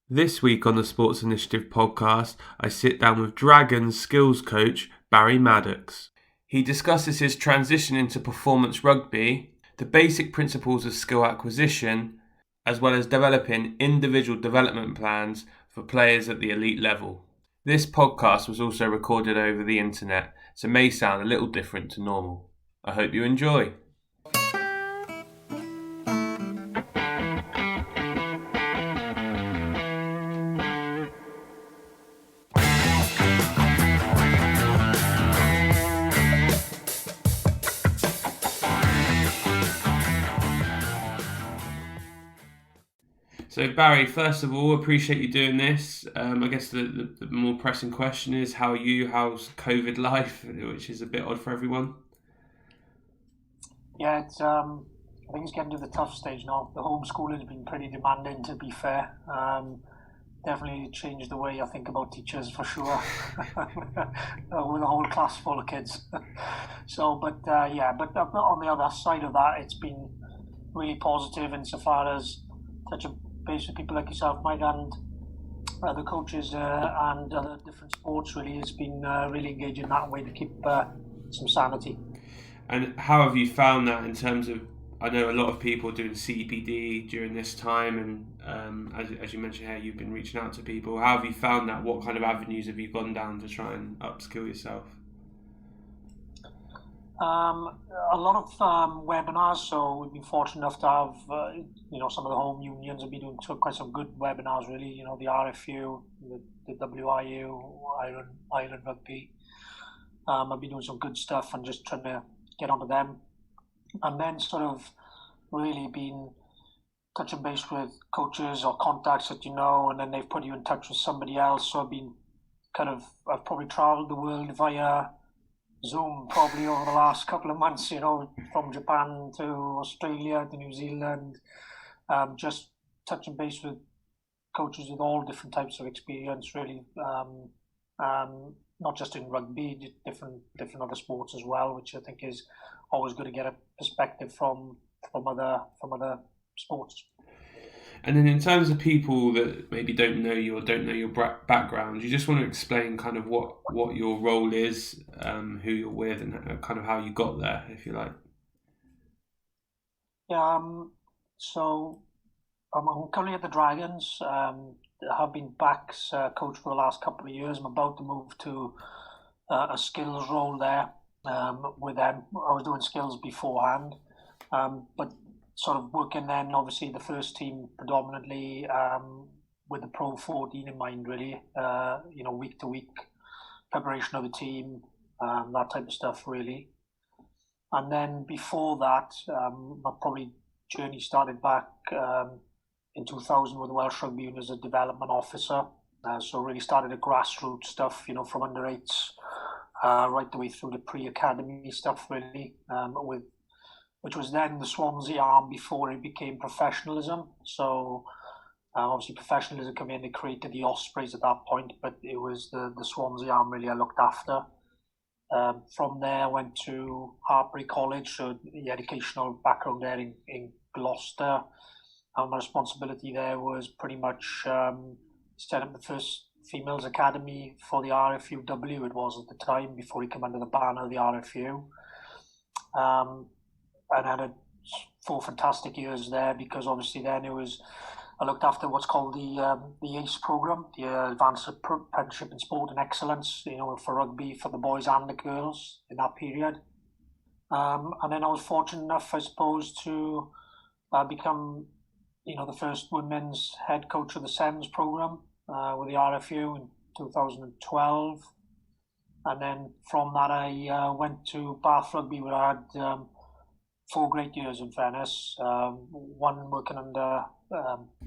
This week on the Sports Initiative podcast, I sit down with Dragons skills coach Barry Maddocks. He discusses his transition into performance rugby, the basic principles of skill acquisition, as well as developing individual development plans for players at the elite level. This podcast was also recorded over the internet, so may sound a little different to normal. I hope you enjoy. So Barry, first of all, appreciate you doing this. I guess the more pressing question is, how are you? How's COVID life, which is a bit odd for everyone? Yeah, I think it's getting to the tough stage now. The homeschooling has been pretty demanding, to be fair. Definitely changed the way I think about teachers for sure, with a whole class full of kids. But on the other side of that, it's been really positive insofar as touching base with people like yourself, Mike, and the coaches and other different sports. Really, it's been really engaging that way to keep some sanity. And how have you found that in terms of, I know a lot of people doing CPD during this time, and as you mentioned here, you've been reaching out to people. How have you found that? What kind of avenues have you gone down to try and upskill yourself? A lot of webinars, so we've been fortunate enough to have, some of the home unions have been doing quite some good webinars, really. The RFU, the WIU, Ireland Rugby. I've been doing some good stuff and just trying to get onto them. And then sort of really been touching base with coaches or contacts that and then they've put you in touch with somebody else. So I've probably travelled the world via Zoom probably over the last couple of months, from Japan to Australia to New Zealand, just touching base with coaches with all different types of experience, really, not just in rugby, different other sports as well, which I think is always good to get a perspective from other sports. And then in terms of people that maybe don't know you or don't know your background, you just want to explain kind of what your role is, who you're with, and kind of how you got there, if you like. Yeah, so I'm currently at the Dragons. I have been backs coach for the last couple of years. I'm about to move to a skills role there with them. I was doing skills beforehand, but sort of working then, obviously, the first team predominantly with the Pro 14 in mind, really. Week to week preparation of the team, that type of stuff, really. And then before that, my probably journey started back in 2000 with the Welsh Rugby as a development officer. So really started at grassroots stuff, from under eights right the way through the pre-academy stuff, really, which was then the Swansea arm before it became professionalism. So obviously professionalism came in, they created the Ospreys at that point, but it was the Swansea arm really I looked after. From there I went to Hartbury College, so the educational background there in Gloucester. And my responsibility there was pretty much set up the first females academy for the RFUW, it was at the time, before he came under the banner of the RFU. And I had 4 fantastic years there, because obviously then I looked after what's called the ACE program, the Advanced Apprenticeship in Sport and Excellence, for rugby, for the boys and the girls in that period. And then I was fortunate enough, I suppose, to become, the first women's head coach of the SEMS program with the RFU in 2012. And then from that, I went to Bath Rugby, where I had 4 great years, in fairness. One working under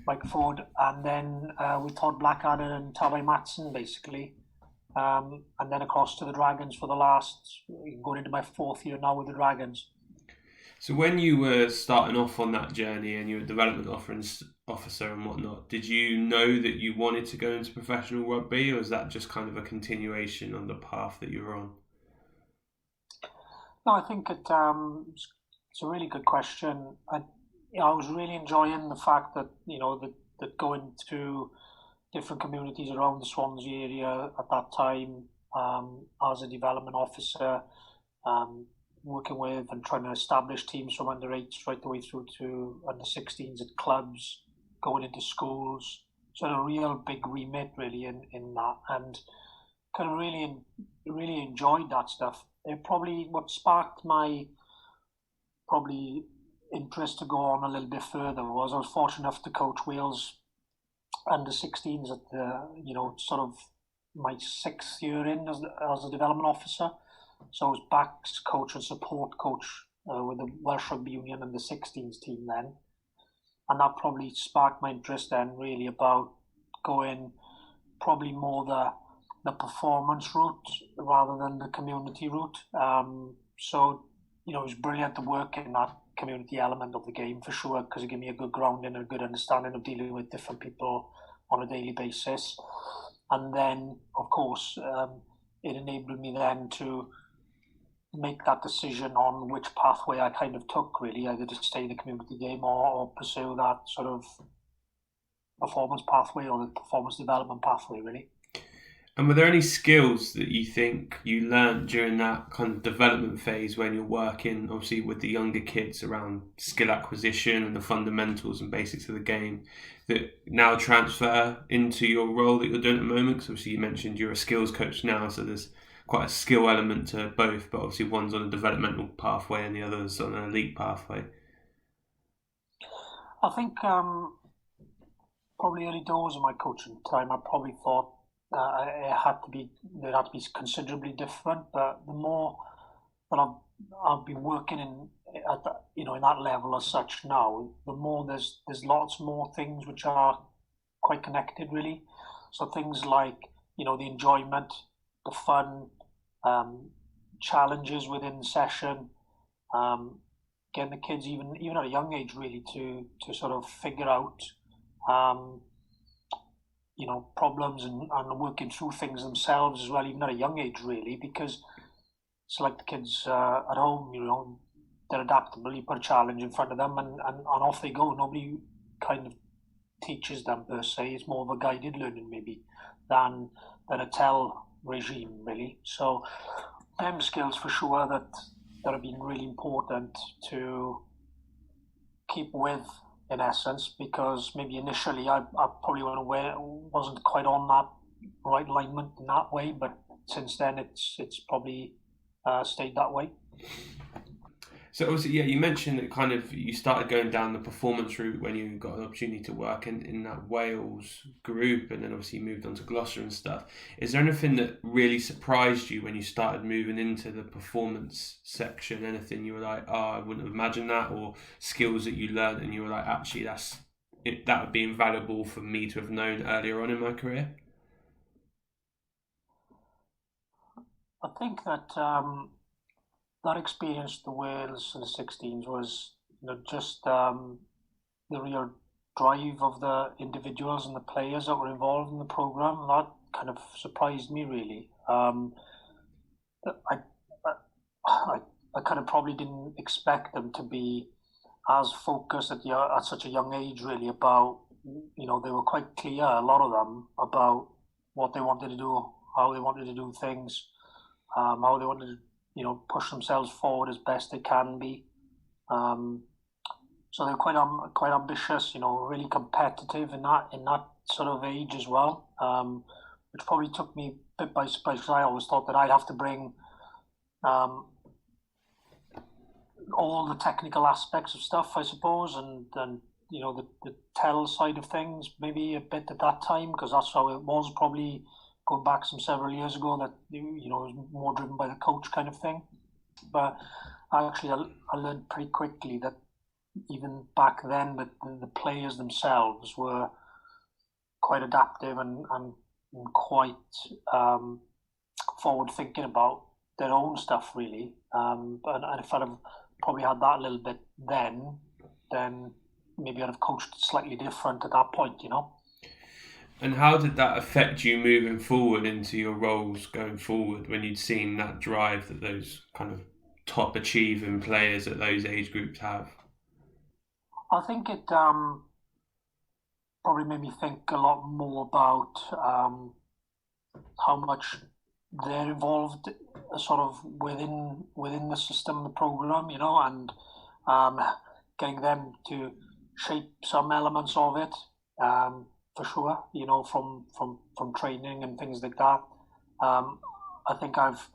Mike Ford, and then with Todd Blackadder and Tavai Matson, basically. And then across to the Dragons for the last, going into my 4th year now with the Dragons. So when you were starting off on that journey and you were a development officer and whatnot, did you know that you wanted to go into professional rugby, or was that just kind of a continuation on the path that you were on? No, I think it's a really good question. I was really enjoying the fact that, that going to different communities around the Swansea area at that time, as a development officer, um, working with and trying to establish teams from under 8s right the way through to under 16s at clubs, going into schools. So a real big remit really in that, and kind of really enjoyed that stuff. It probably what sparked my probably interest to go on a little bit further was I was fortunate enough to coach Wales under 16s at the sort of my 6th year in as a development officer. So I was backs coach and support coach with the Welsh Rugby Union and the 16s team then, and that probably sparked my interest then really about going probably more the performance route rather than the community route. So it was brilliant to work in that community element of the game for sure, because it gave me a good grounding and a good understanding of dealing with different people on a daily basis. And then, of course, it enabled me then to make that decision on which pathway I kind of took, really, either to stay in the community game or pursue that sort of performance pathway or the performance development pathway, really. And were there any skills that you think you learnt during that kind of development phase when you're working, obviously, with the younger kids around skill acquisition and the fundamentals and basics of the game that now transfer into your role that you're doing at the moment? Because obviously you mentioned you're a skills coach now, so there's quite a skill element to both, but obviously one's on a developmental pathway and the other's on an elite pathway. I think probably early doors of my coaching time, I probably thought it had to be considerably different. But the more that I've been working at in that level as such now, the more there's lots more things which are quite connected really. So things like the enjoyment, the fun, challenges within the session, getting the kids even at a young age really to sort of figure out problems and working through things themselves as well, even at a young age, really, because it's like the kids at home, they're adaptable. You put a challenge in front of them and off they go. Nobody kind of teaches them per se. It's more of a guided learning maybe than a tell regime, really. So them skills for sure that have been really important to keep with, in essence, because maybe initially I probably wasn't quite on that right alignment in that way, but since then it's probably stayed that way. So obviously, yeah, you mentioned that kind of you started going down the performance route when you got an opportunity to work in that Wales group, and then obviously you moved on to Gloucester and stuff. Is there anything that really surprised you when you started moving into the performance section? Anything you were like, oh, I wouldn't have imagined that, or skills that you learned and you were like, actually, that would be invaluable for me to have known earlier on in my career? I think that that experience, the Wales in the 16s, was just the real drive of the individuals and the players that were involved in the program. That kind of surprised me really. I, I kind of probably didn't expect them to be as focused at such a young age really about, they were quite clear, a lot of them, about what they wanted to do, how they wanted to do things, how they wanted to push themselves forward as best they can be. So they're quite ambitious, really competitive in that sort of age as well, which probably took me a bit by surprise, because I always thought that I'd have to bring all the technical aspects of stuff, I suppose, and the tell side of things maybe a bit at that time, because that's how it was probably going back several years ago, that it was more driven by the coach kind of thing. But actually I learned pretty quickly that even back then that the players themselves were quite adaptive and quite forward thinking about their own stuff really. And if I'd have probably had that a little bit then maybe I'd have coached slightly different at that point, And how did that affect you moving forward into your roles going forward when you'd seen that drive that those kind of top achieving players at those age groups have? I think it probably made me think a lot more about how much they're involved, sort of within the system, the program, and getting them to shape some elements of it, for sure. From training and things like that. I think I've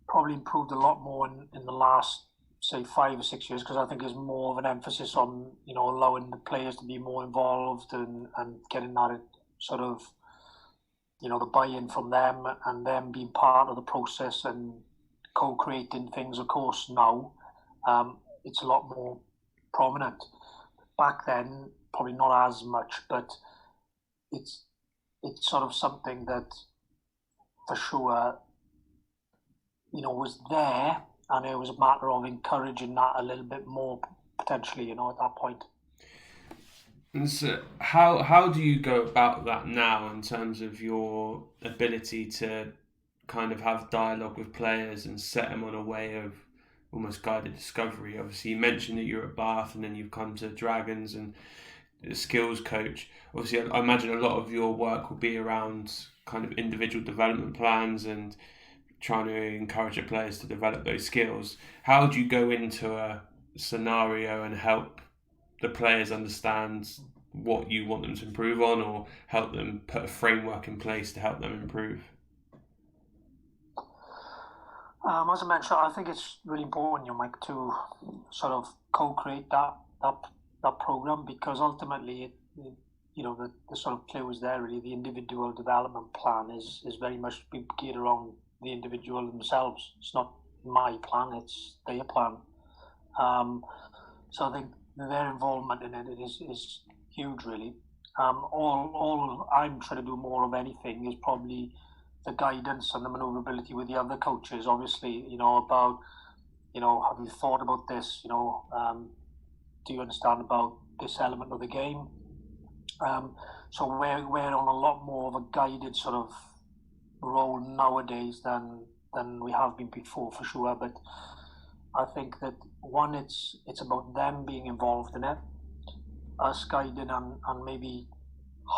probably improved a lot more in the last, say, 5 or 6 years, because I think there's more of an emphasis on allowing the players to be more involved and getting that sort of the buy-in from them and them being part of the process and co-creating things. Of course, now it's a lot more prominent. Back then, probably not as much, but it's sort of something that for sure was there, and it was a matter of encouraging that a little bit more potentially, at that point. And so how do you go about that now in terms of your ability to kind of have dialogue with players and set them on a way of almost guided discovery? Obviously, you mentioned that you're at Bath and then you've come to Dragons and a skills coach. Obviously, I imagine a lot of your work will be around kind of individual development plans and trying to encourage the players to develop those skills. How do you go into a scenario and help the players understand what you want them to improve on, or help them put a framework in place to help them improve? As I mentioned, I think it's really important, Mike, to sort of co-create that program, because ultimately, the sort of clue is there. Really, the individual development plan is very much geared around the individual themselves. It's not my plan; it's their plan. So I think their involvement in it is huge, really. All I'm trying to do more of anything is probably the guidance and the manoeuvrability with the other coaches. Obviously, about have you thought about this? Do you understand about this element of the game? So we're on a lot more of a guided sort of role nowadays than we have been before, for sure. But I think that one, it's about them being involved in it, us guiding and maybe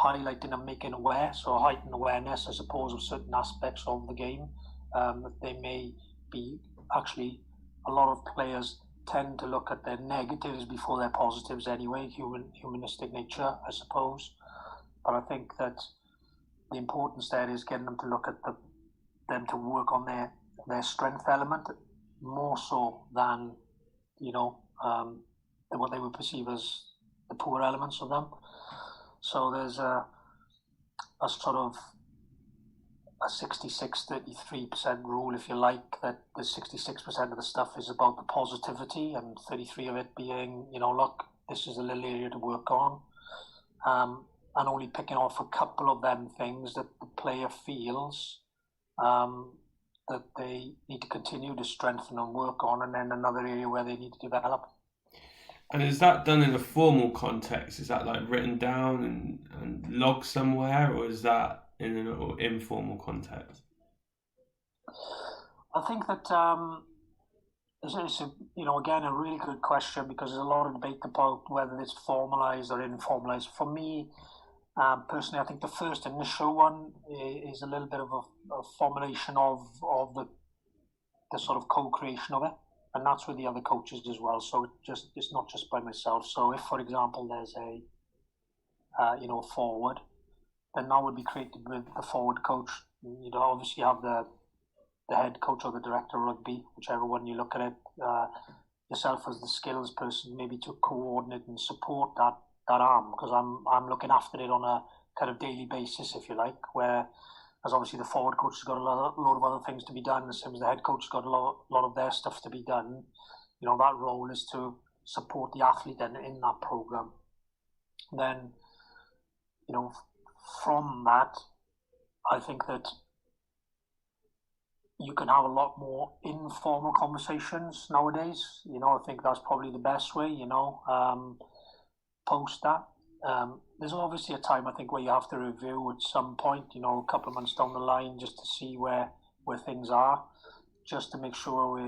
highlighting and making aware, so heightened awareness, I suppose, of certain aspects of the game. That they may be actually, a lot of players tend to look at their negatives before their positives anyway, humanistic nature, I suppose. But I think that the importance there is getting them to look at them to work on their strength element more so than what they would perceive as the poor elements of them. So there's a sort of a 66-33% rule, if you like, that the 66% of the stuff is about the positivity and 33 of it being, look, this is a little area to work on. And only picking off a couple of them things that the player feels that they need to continue to strengthen and work on, and then another area where they need to develop. And is that done in a formal context? Is that like written down and logged somewhere, or is that in an informal context? I think that it's again, a really good question, because there's a lot of debate about whether it's formalised or informalised. For me, personally, I think the first initial one is a little bit of a formulation of the sort of co-creation of it. And that's with the other coaches as well. So it's not just by myself. So if, for example, there's a forward, then that would be created with the forward coach. You'd obviously have the head coach or the director of rugby, whichever one you look at it. Yourself as the skills person, maybe to coordinate and support that arm, because I'm looking after it on a kind of daily basis, if you like, where as obviously the forward coach has got a lot of other things to be done, the same as the head coach has got a lot of their stuff to be done. That role is to support the athlete in that program. Then, from that, I think that you can have a lot more informal conversations nowadays. I think that's probably the best way, post that. There's obviously a time, I think, where you have to review at some point, a couple of months down the line, just to see where things are, just to make sure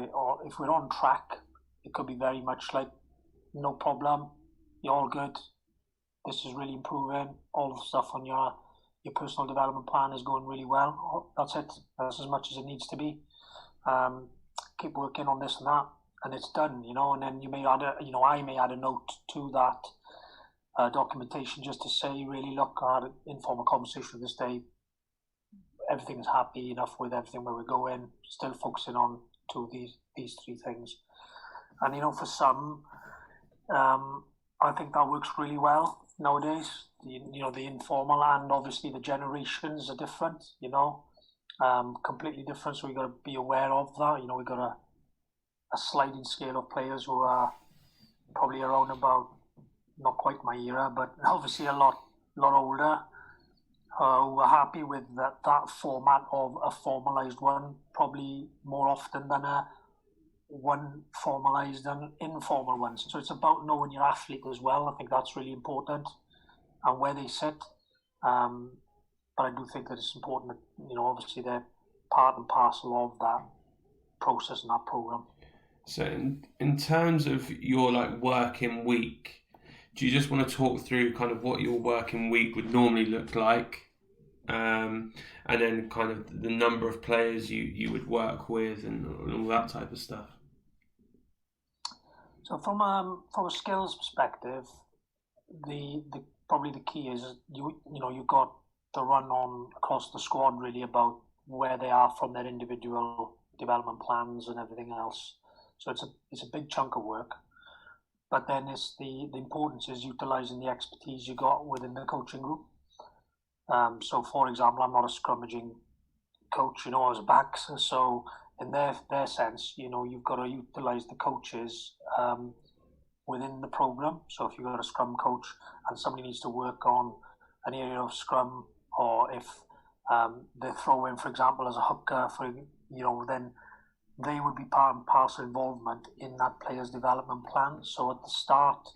if we're on track. It could be very much like, no problem, you're all good, this is really improving. All the stuff on your personal development plan is going really well. That's it. That's as much as it needs to be. Keep working on this and that, and it's done, and then you may add I may add a note to that documentation just to say, really, look, I had an informal conversation this day, everything's happy enough with everything where we're going, still focusing on these three things. And for some, I think that works really well nowadays. The informal, and obviously the generations are different, completely different, so we've got to be aware of that. We've got a sliding scale of players who are probably around about, not quite my era, but obviously a lot older, who are happy with that format of a formalised one, probably more often than one formalised and informal one. So it's about knowing your athlete as well. I think that's really important, and where they sit. But I do think that it's important that, obviously they're part and parcel of that process and that programme. So in terms of your working week, do you just want to talk through kind of what your working week would normally look like? And then kind of the number of players you would work with and all that type of stuff. So from a skills perspective, the probably the key is you've got the run on across the squad really about where they are from their individual development plans and everything else. So it's a big chunk of work. But then it's the importance is utilising the expertise you got within the coaching group. So for example, I'm not a scrummaging coach, I was a back. So in their sense, you've got to utilise the coaches within the programme. So if you've got a scrum coach and somebody needs to work on an area of scrum, or if they're throwing, for example, as a hooker, then they would be part and parcel involvement in that player's development plan. So at the start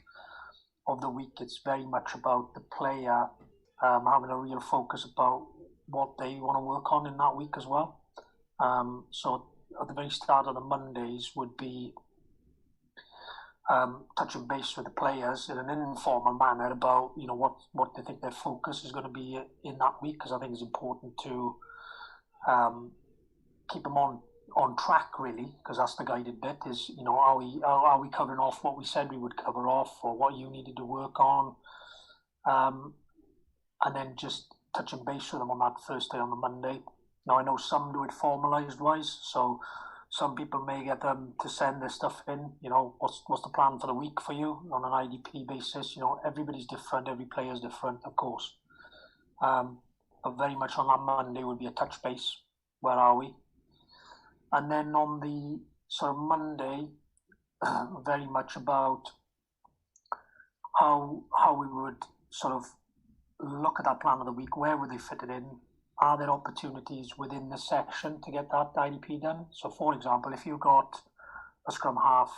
of the week, it's very much about the player having a real focus about what they want to work on in that week as well. So at the very start of the Mondays would be touching base with the players in an informal manner about what they think their focus is going to be in that week, because I think it's important to keep them on track, really, because that's the guided bit. Is are we covering off what we said we would cover off, or what you needed to work on, and then just touching base with them on that first day on the Monday. Now I know some do it formalised wise, so some people may get them to send their stuff in. What's the plan for the week for you on an IDP basis? Everybody's different, every player's different, of course. But very much on that Monday would be a touch base. Where are we? And then on the sort of Monday, very much about how we would sort of look at that plan of the week. Where would they fit it in? Are there opportunities within the section to get that IDP done? So, for example, if you've got a scrum half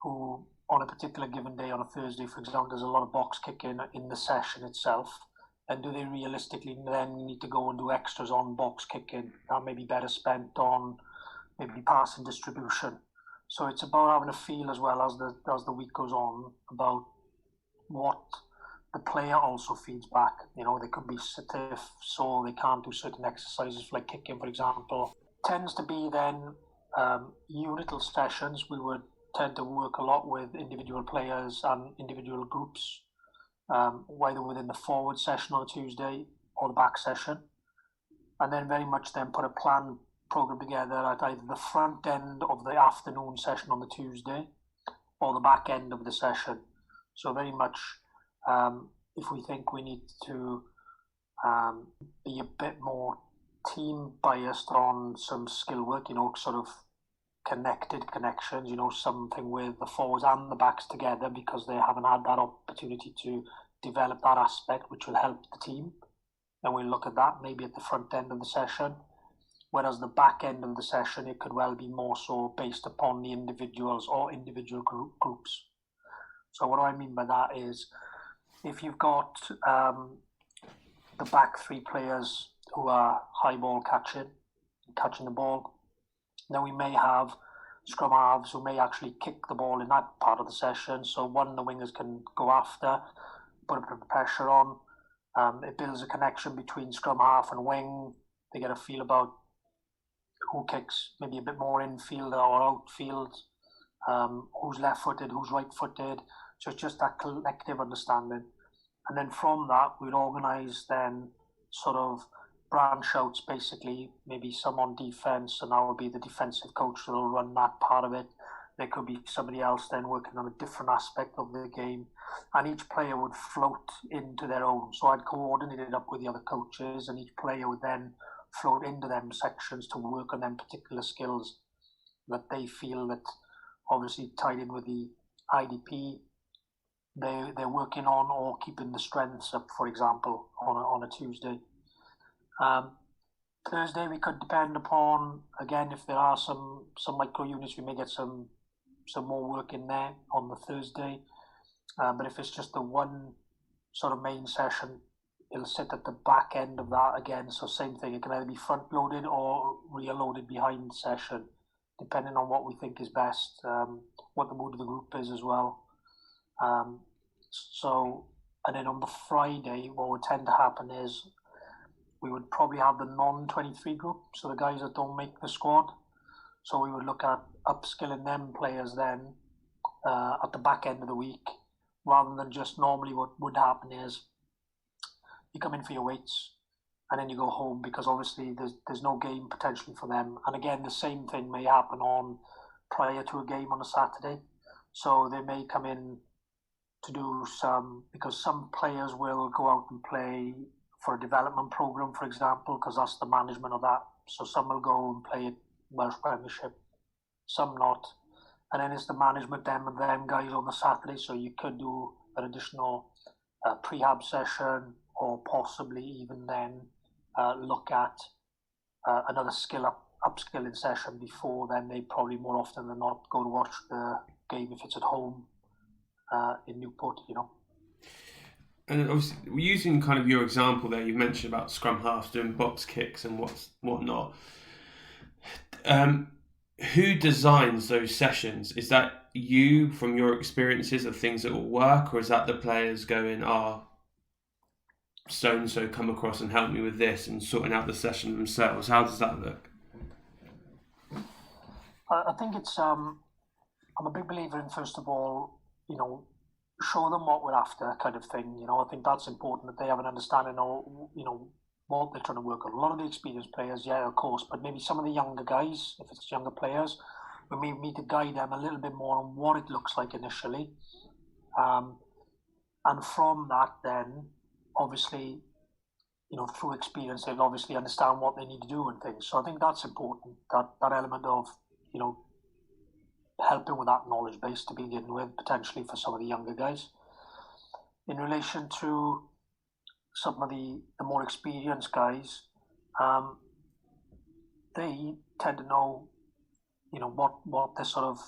who, on a particular given day, on a Thursday, for example, there's a lot of box kicking in the session itself, then do they realistically then need to go and do extras on box kicking? That may be better spent on maybe passing distribution. So it's about having a feel as well as the week goes on about what the player also feeds back. They could be stiff, so they can't do certain exercises like kicking, for example. Tends to be then unital sessions. We would tend to work a lot with individual players and individual groups, whether within the forward session on a Tuesday or the back session, and then very much then put a plan program together at either the front end of the afternoon session on the Tuesday or the back end of the session. So very much if we think we need to be a bit more team biased on some skill work, sort of connections, something with the forwards and the backs together, because they haven't had that opportunity to develop that aspect, which will help the team. And we'll look at that maybe at the front end of the session. Whereas the back end of the session, it could well be more so based upon the individuals or individual groups. So what do I mean by that is, if you've got the back three players who are high ball catching the ball, then we may have scrum halves who may actually kick the ball in that part of the session. So one, the wingers can go after, put a bit of pressure on. It builds a connection between scrum half and wing. They get a feel about who kicks maybe a bit more infield or outfield, who's left-footed, who's right-footed. So it's just that collective understanding. And then from that, we'd organise then sort of branch outs, basically, maybe some on defence, and I would be the defensive coach that will run that part of it. There could be somebody else then working on a different aspect of the game, and each player would float into their own. So I'd coordinate it up with the other coaches, and each player would then float into them sections to work on them particular skills that they feel that obviously tied in with the IDP they're working on, or keeping the strengths up, for example, on a Tuesday. Thursday we could depend upon, again, if there are some micro units, we may get some more work in there on the Thursday. But if it's just the one sort of main session, it'll sit at the back end of that again. So same thing, it can either be front loaded or rear loaded behind the session, depending on what we think is best, what the mood of the group is as well. And then on the Friday, what would tend to happen is we would probably have the non-23 group, so the guys that don't make the squad. So we would look at upskilling them players then at the back end of the week, rather than just normally what would happen is you come in for your weights and then you go home, because obviously there's no game potentially for them. And again, the same thing may happen on prior to a game on a Saturday. So they may come in to do because some players will go out and play for a development program, for example, because that's the management of that. So some will go and play at Welsh Premiership, some not. And then it's the management, them guys on the Saturday. So you could do an additional prehab session, or possibly even then look at another upskilling session before then. They probably more often than not go to watch the game if it's at home in Newport, And obviously, using kind of your example there, you mentioned about scrum halves doing box kicks and whatnot. Who designs those sessions? Is that you, from your experiences of things that will work, or is that the players going, so and so come across and help me with this, and sorting out the session themselves? How does that look? I think it's I'm a big believer in, first of all, show them what we're after, kind of thing. I think that's important, that they have an understanding of, what they're trying to work on. A lot of the experienced players, yeah, of course, but maybe some of the younger guys, if it's younger players, we may need to guide them a little bit more on what it looks like initially. And from that then, obviously, through experience, they'll obviously understand what they need to do and things. So I think that's important, that element of, helping with that knowledge base to begin with, potentially for some of the younger guys. In relation to some of the more experienced guys, they tend to know, what they're sort of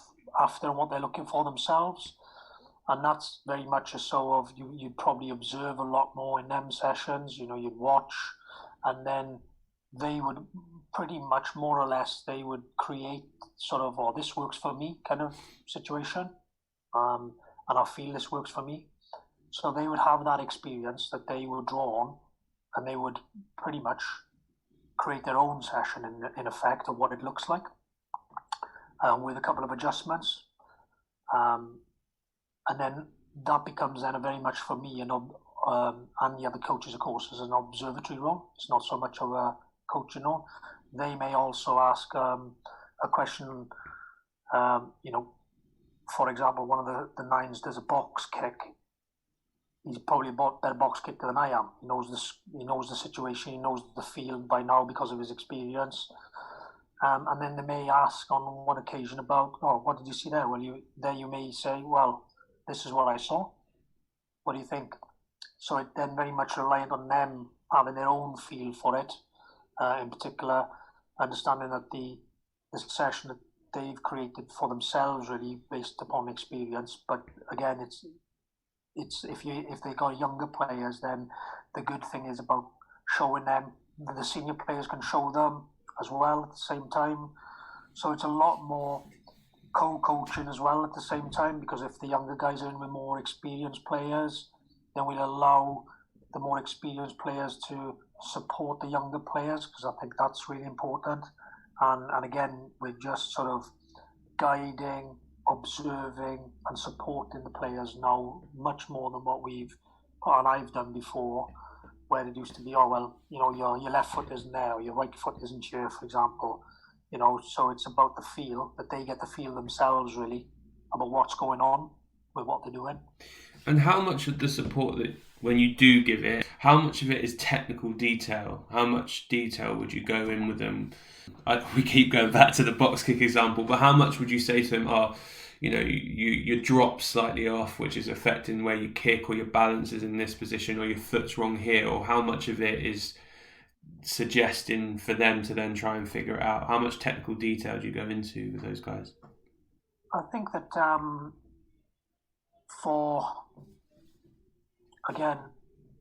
after and what they're looking for themselves. And that's very much a so of you'd probably observe a lot more in them sessions, you'd watch, and then they would pretty much more or less, they would create sort of, this works for me kind of situation. And I feel this works for me. So they would have that experience that they would draw on, and they would pretty much create their own session in effect of what it looks like, with a couple of adjustments. And then that becomes then a very much for me, and the other coaches, of course, as an observatory role. It's not so much of a coaching role. They may also ask a question, for example, one of the nines does a box kick. He's probably a better box kicker than I am. He knows the situation, he knows the field by now because of his experience. And then they may ask on one occasion about, what did you see there? Well, you may say, well, this is what I saw. What do you think? So it then very much reliant on them having their own feel for it, in particular, understanding that the session that they've created for themselves really based upon experience. But again, it's if they got younger players, then the good thing is about showing them. The senior players can show them as well at the same time. So it's a lot more co-coaching as well at the same time, because if the younger guys are in with more experienced players, then we'll allow the more experienced players to support the younger players, because I think that's really important. And again, we're just sort of guiding, observing, and supporting the players now much more than what I've done before, where it used to be, oh well, your left foot isn't there, or your right foot isn't here, for example. So it's about the feel, that they get to feel themselves really about what's going on with what they're doing. And how much of the support that when you do give it, how much of it is technical detail? How much detail would you go in with them? We keep going back to the box kick example, but how much would you say to them, you drop slightly off, which is affecting where you kick, or your balance is in this position, or your foot's wrong here, or how much of it is suggesting for them to then try and figure it out? How much technical detail do you go into with those guys? I think that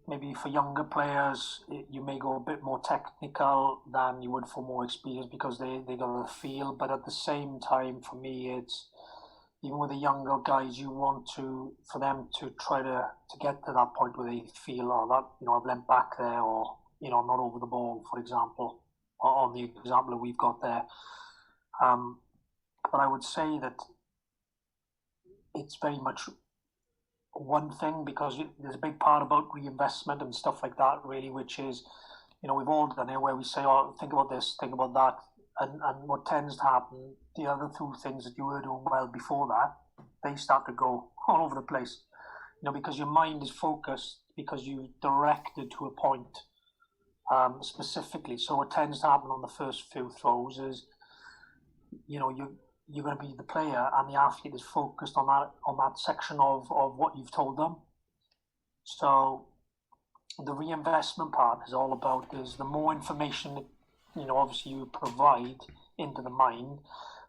maybe for younger players, you may go a bit more technical than you would for more experienced, because they got the feel. But at the same time, for me, it's even with the younger guys, you want for them to try to get to that point where they feel, oh, that I've leant back there, or I'm not over the ball, for example, or on the example that we've got there. But I would say that it's very much one thing, because there's a big part about reinvestment and stuff like that, really, which is, we've all done it, where we say, oh, think about this, think about that. And what tends to happen, the other two things that you were doing well before that, they start to go all over the place, because your mind is focused, because you directed to a point specifically. So what tends to happen on the first few throws is, you're going to be the player, and the athlete is focused on that section of what you've told them. So the reinvestment part is all about the more information that, obviously you provide into the mind,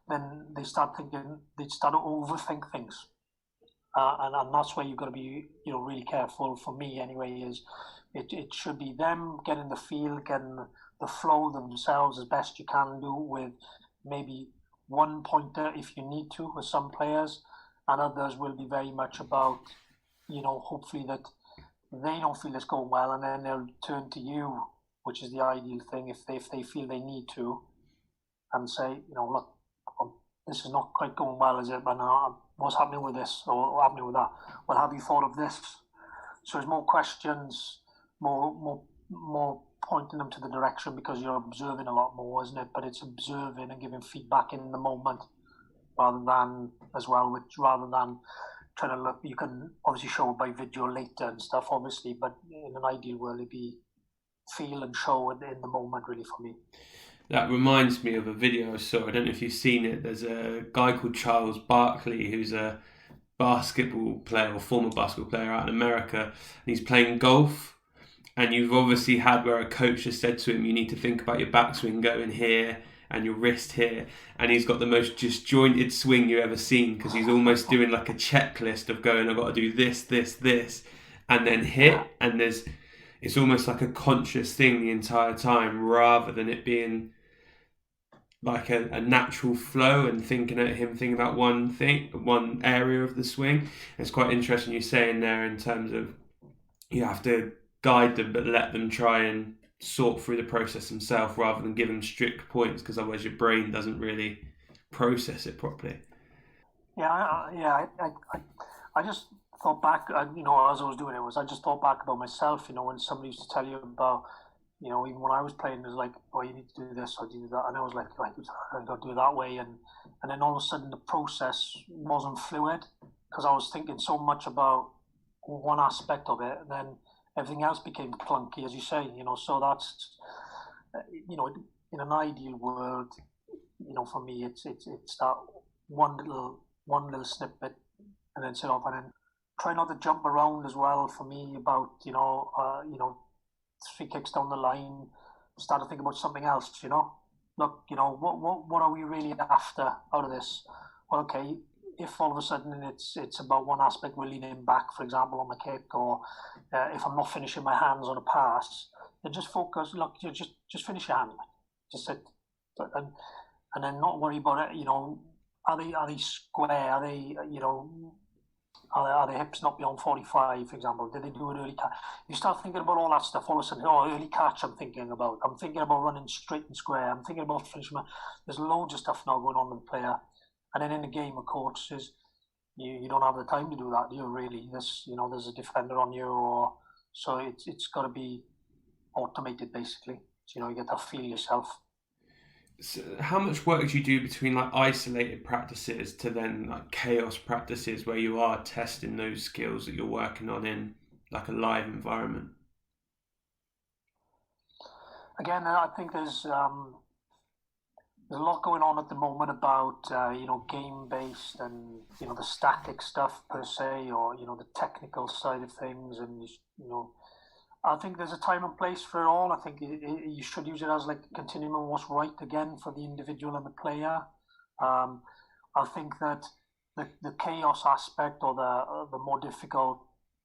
then they start to overthink things. And that's where you've got to be, really careful. For me anyway, is it should be them getting the feel, getting the flow themselves as best you can do, with maybe one pointer if you need to with some players, and others will be very much about, hopefully that they don't feel it's going well, and then they'll turn to you, which is the ideal thing, if they feel they need to, and say, look, this is not quite going well, is it? But what's happening with this, or happening with that? Well, have you thought of this? So there's more questions, more pointing them to the direction, because you're observing a lot more, isn't it? But it's observing and giving feedback in the moment, rather than trying to look. You can obviously show it by video later and stuff, obviously, but in an ideal world, it'd be feel and show in the moment, really, for me. That reminds me of a video I saw. I don't know if you've seen it. There's a guy called Charles Barkley, who's a basketball player, or former basketball player, out in America, and he's playing golf. And you've obviously had where a coach has said to him, you need to think about your backswing going here and your wrist here. And he's got the most disjointed swing you've ever seen, because he's almost doing like a checklist of going, I've got to do this, and then hit. And it's almost like a conscious thing the entire time, rather than it being like a natural flow and thinking about one area of the swing. It's quite interesting you're saying there, in terms of you have to guide them, but let them try and sort through the process themselves, rather than give them strict points, because otherwise your brain doesn't really process it properly. I just thought back, as I was doing it, I just thought back about myself, when somebody used to tell you about, even when I was playing, it was like, oh, you need to do this, or do that, and I was like, I've got to do it that way, and then all of a sudden the process wasn't fluid, because I was thinking so much about one aspect of it, and then everything else became clunky, as you say, so that's, in an ideal world, for me, it's that one little snippet, and then set off, and then try not to jump around as well, for me, about, 3 kicks down the line, start to think about something else, look, what are we really after out of this? Well, okay, if all of a sudden it's about one aspect, we're leaning back, for example, on the kick, or if I'm not finishing my hands on a pass, then just focus. Look, you just finish your hand, just sit, and then not worry about it. Are they square? Are Are their hips not beyond 45, for example? Did they do an early catch? You start thinking about all that stuff, all of a sudden, early catch I'm thinking about. I'm thinking about running straight and square. I'm thinking about finishing. There's loads of stuff now going on with the player. And then in the game, of course, you don't have the time to do that, do you really? There's a defender on you, so it's got to be automated, basically. So, you get to feel yourself. So how much work do you do between like isolated practices to then like chaos practices where you are testing those skills that you're working on in like a live environment? Again, I think there's a lot going on at the moment about game based and the static stuff per se, or the technical side of things, and I think there's a time and place for it all. I think you should use it as like a continuum of what's right again for the individual and the player. I think that the chaos aspect, or the more difficult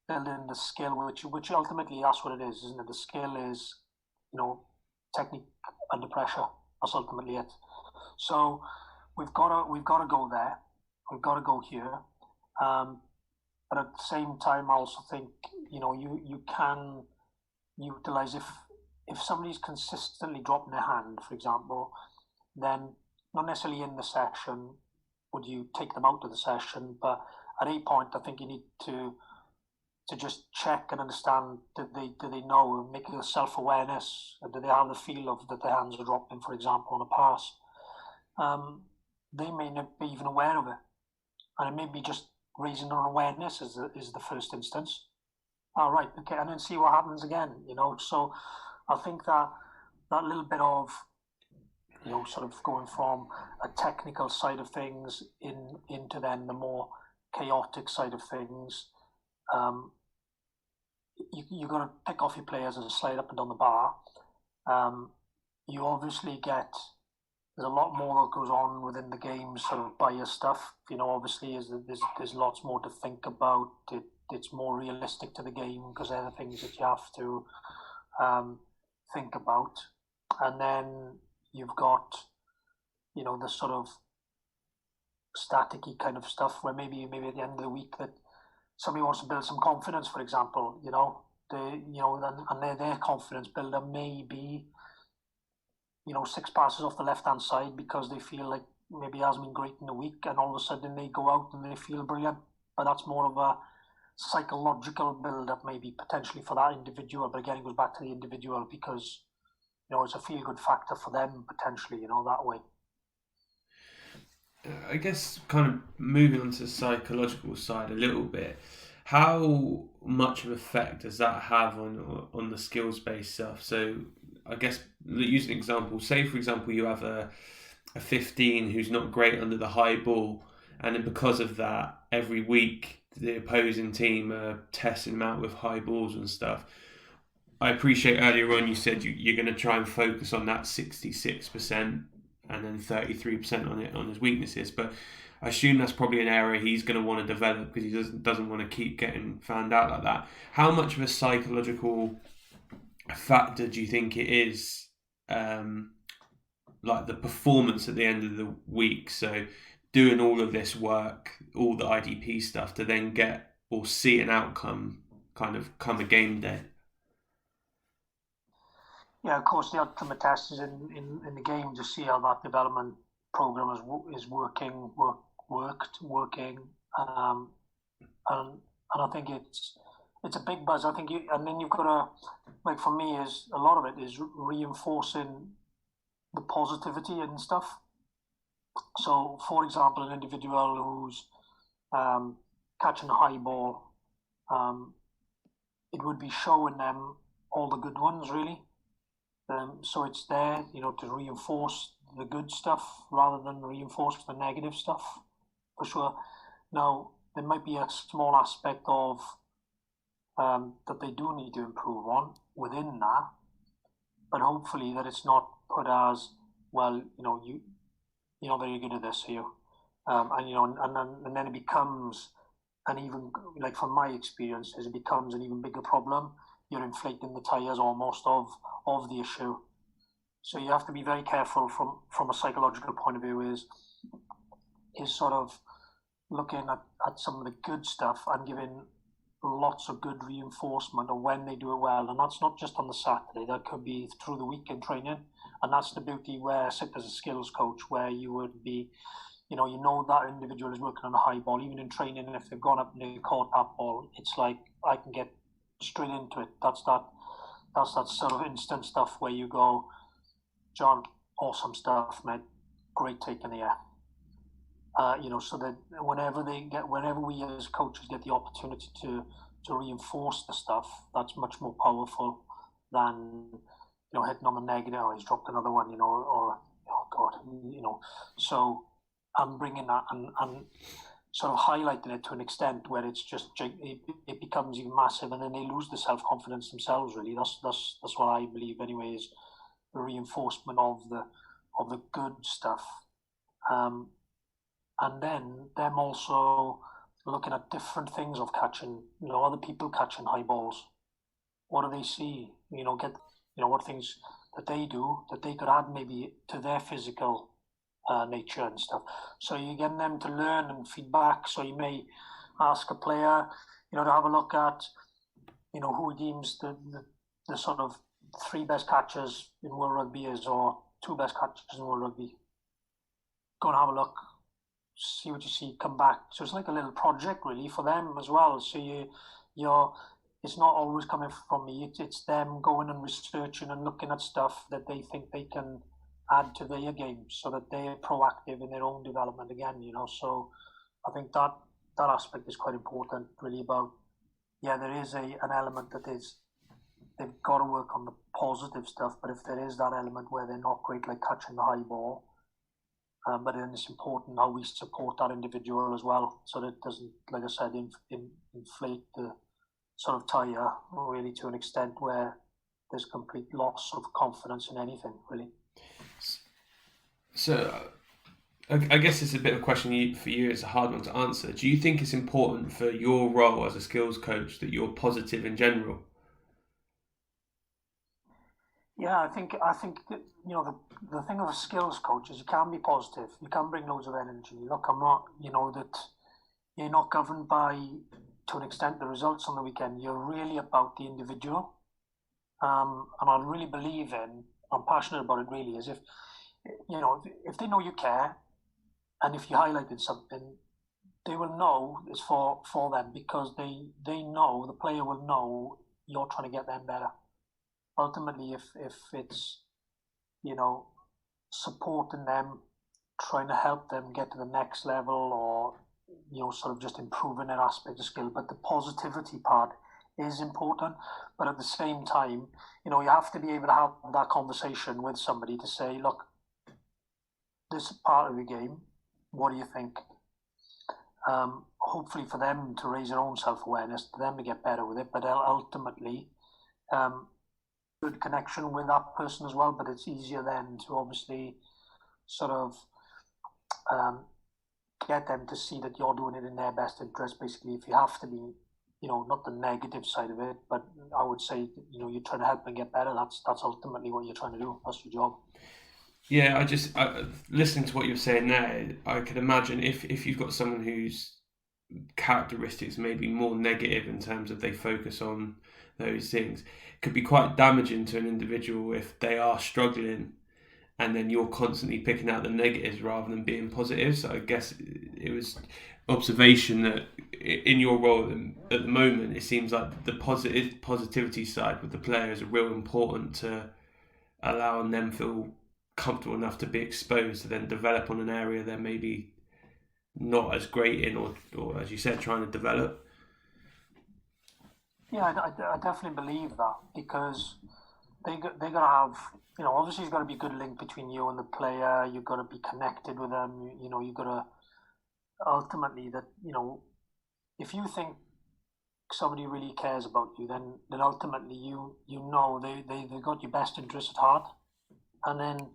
building the skill, which ultimately that's what it is, isn't it? The skill is technique under pressure. That's ultimately it. So we've got to go there. We've got to go here. But at the same time, I also think you can utilize, if somebody's consistently dropping their hand, for example, then not necessarily in the session would you take them out of the session, but at a point I think you need to just check and understand, do they know, make a self-awareness, do they have the feel of that their hands are dropping, for example, on a pass. They may not be even aware of it, and it may be just raising their awareness is the first instance. All right, okay, and then see what happens again. So I think that little bit of sort of going from a technical side of things into then the more chaotic side of things. You're going to pick off your players and slide up and down the bar. You obviously there's a lot more that goes on within the game, sort of bias stuff. Obviously, there's lots more to think about. It's more realistic to the game because they're the things that you have to think about. And then you've got, the sort of staticky kind of stuff where maybe at the end of the week that somebody wants to build some confidence, for example, and their confidence builder may be, 6 passes off the left-hand side because they feel like maybe it hasn't been great in the week, and all of a sudden they go out and they feel brilliant. But that's more of a psychological build-up maybe potentially for that individual. But again, it goes back to the individual because, it's a feel-good factor for them potentially, that way. I guess kind of moving on to the psychological side a little bit, how much of effect does that have on the skills-based stuff? So I guess use an example. Say, for example, you have a 15 who's not great under the high ball, and then because of that, every week the opposing team are testing them out with high balls and stuff. I appreciate earlier on you said you're going to try and focus on that 66% and then 33% on his weaknesses, but I assume that's probably an area he's going to want to develop because he doesn't want to keep getting found out like that. How much of a psychological factor do you think it is, like the performance at the end of the week? So doing all of this work, all the IDP stuff, to then get or see an outcome kind of come a game day. Yeah, of course, the ultimate test is in the game to see how that development program is working, and I think it's a big buzz. I think and then you've got to, like for me, is a lot of it is reinforcing the positivity and stuff. So, for example, an individual who's catching a high ball, it would be showing them all the good ones, really. So it's there, to reinforce the good stuff rather than reinforce the negative stuff, for sure. Now, there might be a small aspect of that they do need to improve on within that, but hopefully that it's not put as, well, you're not very good at this here, and then it becomes an even, like from my experiences, it becomes an even bigger problem. You're inflating the tires almost of the issue. So you have to be very careful from a psychological point of view is sort of looking at some of the good stuff and giving lots of good reinforcement of when they do it well. And that's not just on the Saturday, that could be through the weekend training. And that's the beauty where I sit as a skills coach, where you would be, you know that individual is working on a high ball, even in training, and if they've gone up and they caught that ball, it's like I can get straight into it. That's that sort of instant stuff where you go, John, awesome stuff, mate, great take in the air. So that whenever we as coaches get the opportunity to reinforce the stuff, that's much more powerful than hitting on the negative. Oh, he's dropped another one, or oh God, So I'm bringing that and sort of highlighting it to an extent where it's just it becomes even massive, and then they lose the self-confidence themselves. Really, that's what I believe anyway, is the reinforcement of the good stuff. And then them also looking at different things of catching, other people catching high balls. What do they see? What things that they do that they could add maybe to their physical nature and stuff. So you get them to learn and feedback. So you may ask a player, to have a look at, who deems the sort of 3 best catchers in World Rugby is, or 2 best catchers in World Rugby. Go and have a look. See what you see, come back. So it's like a little project really for them as well. So you're it's not always coming from me. It's them going and researching and looking at stuff that they think they can add to their game, so that they're proactive in their own development again. So I think that aspect is quite important. Really about there is an element that is they've got to work on the positive stuff, but if there is that element where they're not great, like catching the high ball. But then it's important how we support that individual as well, so that it doesn't, like I said, inflate the sort of tire really to an extent where there's complete loss of confidence in anything, really. So, I guess it's a bit of a question for you. It's a hard one to answer. Do you think it's important for your role as a skills coach that you're positive in general? Yeah, I think that, the thing of a skills coach is you can be positive. You can bring loads of energy. Look, I'm not, that you're not governed by, to an extent, the results on the weekend. You're really about the individual. And I really believe I'm passionate about it really, is if they know you care, and if you highlighted something, they will know it's for them, because they know, the player will know you're trying to get them better. Ultimately, if it's, supporting them, trying to help them get to the next level, or, sort of just improving their aspect of skill. But the positivity part is important. But at the same time, you have to be able to have that conversation with somebody to say, look, this is part of the game. What do you think? Hopefully for them to raise their own self-awareness, for them to get better with it. But ultimately, good connection with that person as well, but it's easier then to obviously sort of get them to see that you're doing it in their best interest. Basically, if you have to be, not the negative side of it, but I would say, you're trying to help them get better. That's ultimately what you're trying to do. That's your job. Yeah, listening to what you're saying there, I could imagine if you've got someone whose characteristics may be more negative in terms of they focus on those things, it could be quite damaging to an individual if they are struggling and then you're constantly picking out the negatives rather than being positive. So I guess it was observation that in your role at the moment, it seems like the positivity side with the players are real important to allowing them feel comfortable enough to be exposed to then develop on an area they're maybe not as great in, or as you said, trying to develop. Yeah, I definitely believe that, because they're going to have, obviously there's got to be a good link between you and the player. You've got to be connected with them. You've got to ultimately that, if you think somebody really cares about you, then ultimately they've got your best interest at heart. And then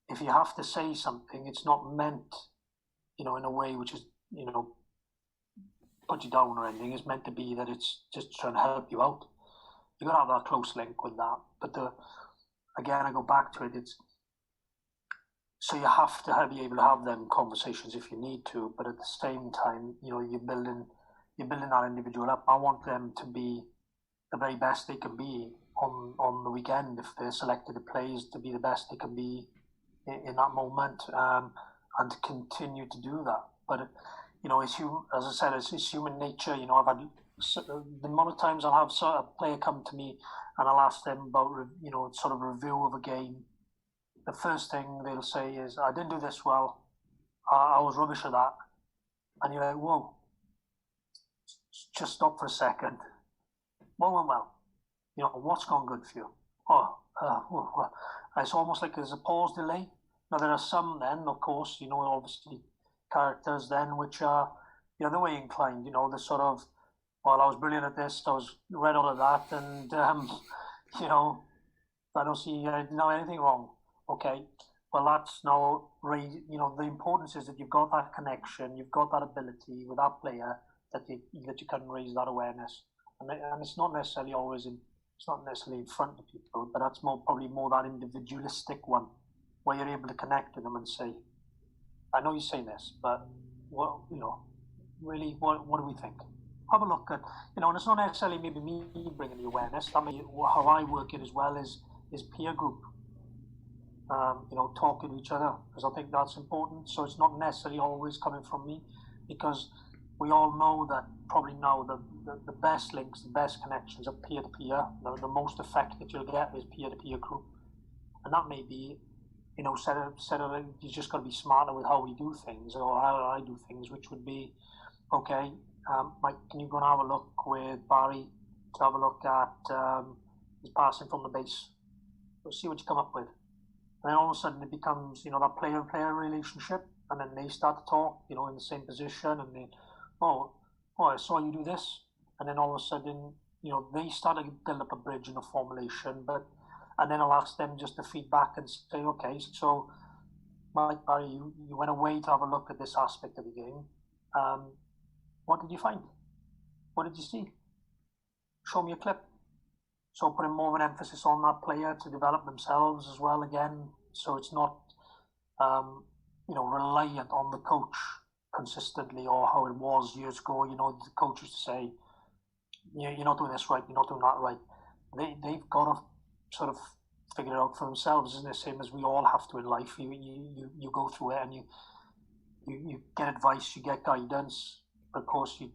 if you have to say something, it's not meant, in a way which is, put you down or anything. It's meant to be that it's just trying to help you out. You've got to have that close link with that. But again, I go back to it. It's So you have to be able to have them conversations if you need to, but at the same time, you're building that individual up. I want them to be the very best they can be on the weekend if they're selected to play, is to be the best they can be in that moment, and to continue to do that. But it's human, as I said, it's human nature. I've had the amount of times I'll have a player come to me and I'll ask them about sort of review of a game. The first thing they'll say is, "I didn't do this well. I was rubbish at that." And you're like, "Whoa, just stop for a second. What went well? What's gone good for you?" Oh, it's almost like there's a pause delay. Now there are some then, of course, obviously characters then which are the other way inclined. The sort of, well, I was brilliant at this, I was red hot at that, and I don't see anything wrong. Okay, well that's now the importance is that you've got that connection, you've got that ability with that player that you can raise that awareness, and it's not necessarily always it's not necessarily in front of people, but that's probably more that individualistic one where you're able to connect with them and say, "I know you're saying this, but really, what do we think?" Have a look at, and it's not necessarily maybe me bringing the awareness. I mean, how I work it as well is peer group. Talking to each other, because I think that's important. So it's not necessarily always coming from me, because we all know that probably now the best links, the best connections are peer to peer. The most effect that you'll get is peer to peer group, and that may be, you just got to be smarter with how we do things, or how I do things, which would be, okay, Mike, can you go and have a look with Barry to have a look at his passing from the base? We'll see what you come up with. And then all of a sudden it becomes, that player-player relationship, and then they start to talk, in the same position, and they, oh, I saw you do this, and then all of a sudden, they start to build up a bridge in a formulation, and then I'll ask them just to feedback and say, okay, so Mike, Barry, you went away to have a look at this aspect of the game. What did you find? What did you see? Show me a clip. So putting more of an emphasis on that player to develop themselves as well again. So it's not, reliant on the coach consistently, or how it was years ago. The coach used to say, "You're not doing this right. You're not doing that right." They've got to sort of figure it out for themselves, isn't it? Same as we all have to in life. You go through it and you get advice, you get guidance. But of course, you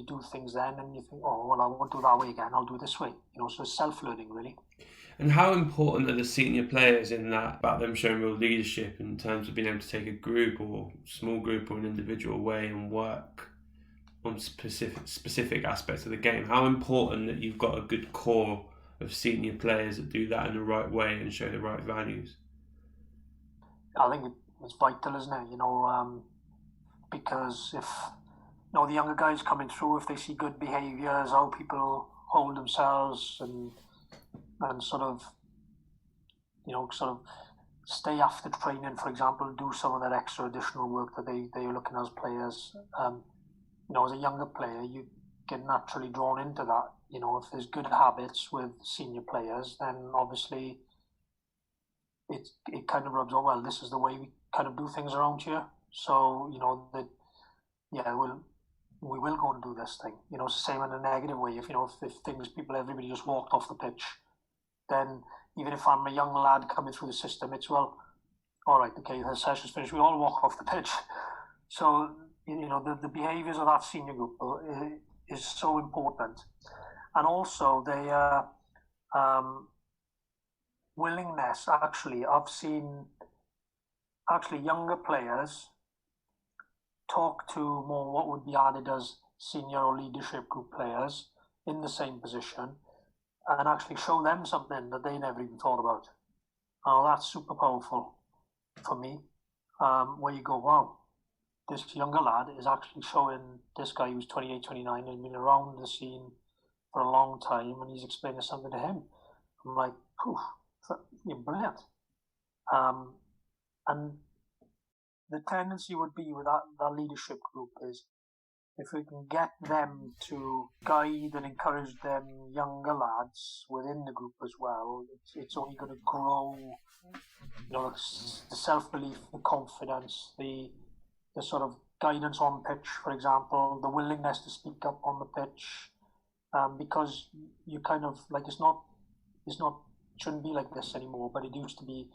do things then, and you think, "Oh, well, I won't do it that way again. I'll do it this way." So it's self-learning, really. And how important are the senior players in that, about them showing real leadership in terms of being able to take a group or small group or an individual away and work on specific aspects of the game? How important that you've got a good core of senior players that do that in the right way and show the right values? I think it's vital, isn't it? Because if the younger guys coming through, if they see good behaviours, how people hold themselves, and sort of stay after training, for example, do some of that extra additional work that they're looking as players. As a younger player, you get naturally drawn into that. If there's good habits with senior players, then obviously it kind of rubs on, well, this is the way we kind of do things around here. So, we will go and do this thing. It's the same in a negative way. If everybody just walked off the pitch, then even if I'm a young lad coming through the system, it's, well, all right, okay, the session's finished, we all walk off the pitch. So, the behaviours of that senior group is so important. And also their willingness, actually, I've seen younger players talk to more what would be added as senior or leadership group players in the same position, and actually show them something that they never even thought about. Oh, that's super powerful for me, where you go, wow, this younger lad is actually showing this guy who's 28, 29 and been around the scene for a long time, and he's explaining something to him. I'm like, you're brilliant. And the tendency would be with that leadership group is, if we can get them to guide and encourage them younger lads within the group as well, it's only going to grow the self-belief, the confidence, the sort of guidance on pitch, for example, the willingness to speak up on the pitch, because you kind of like it's not shouldn't be like this anymore. But it used to be,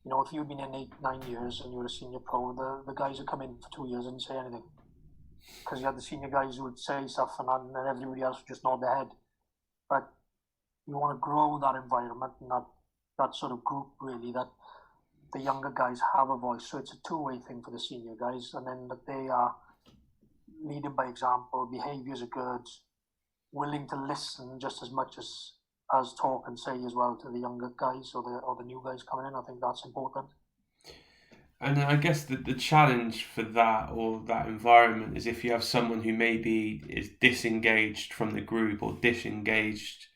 if you'd been in 8, 9 years and you were a senior pro, the guys who come in for 2 years didn't say anything because you had the senior guys who would say stuff and everybody else would just nod their head. But you want to grow that environment and that sort of group really, that the younger guys have a voice. So it's a two-way thing for the senior guys, and then that they are leading by example, behaviours are good, willing to listen just as much as talk and say as well to the younger guys or the new guys coming in. I think that's important. And I guess the challenge for that or that environment is if you have someone who maybe is disengaged from the group or disengaged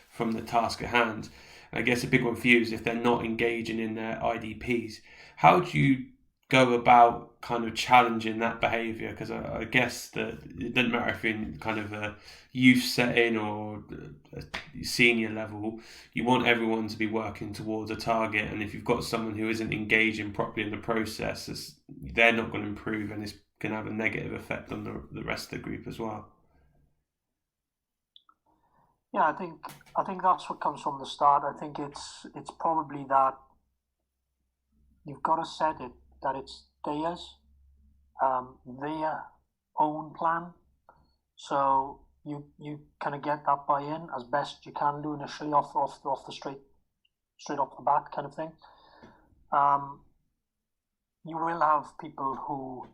from the task at hand. And I guess a big one for you is if they're not engaging in their IDPs. How do you go about kind of challenging that behaviour? Because I guess that it doesn't matter if you're in kind of a youth setting or a senior level, you want everyone to be working towards a target. And if you've got someone who isn't engaging properly in the process, they're not going to improve, and it's going to have a negative effect on the rest of the group as well. Yeah, I think that's what comes from the start. I think it's probably that you've got to set it that it's theirs, their own plan. So you kind of get that buy-in as best you can do initially off the straight off the bat kind of thing. You will have people who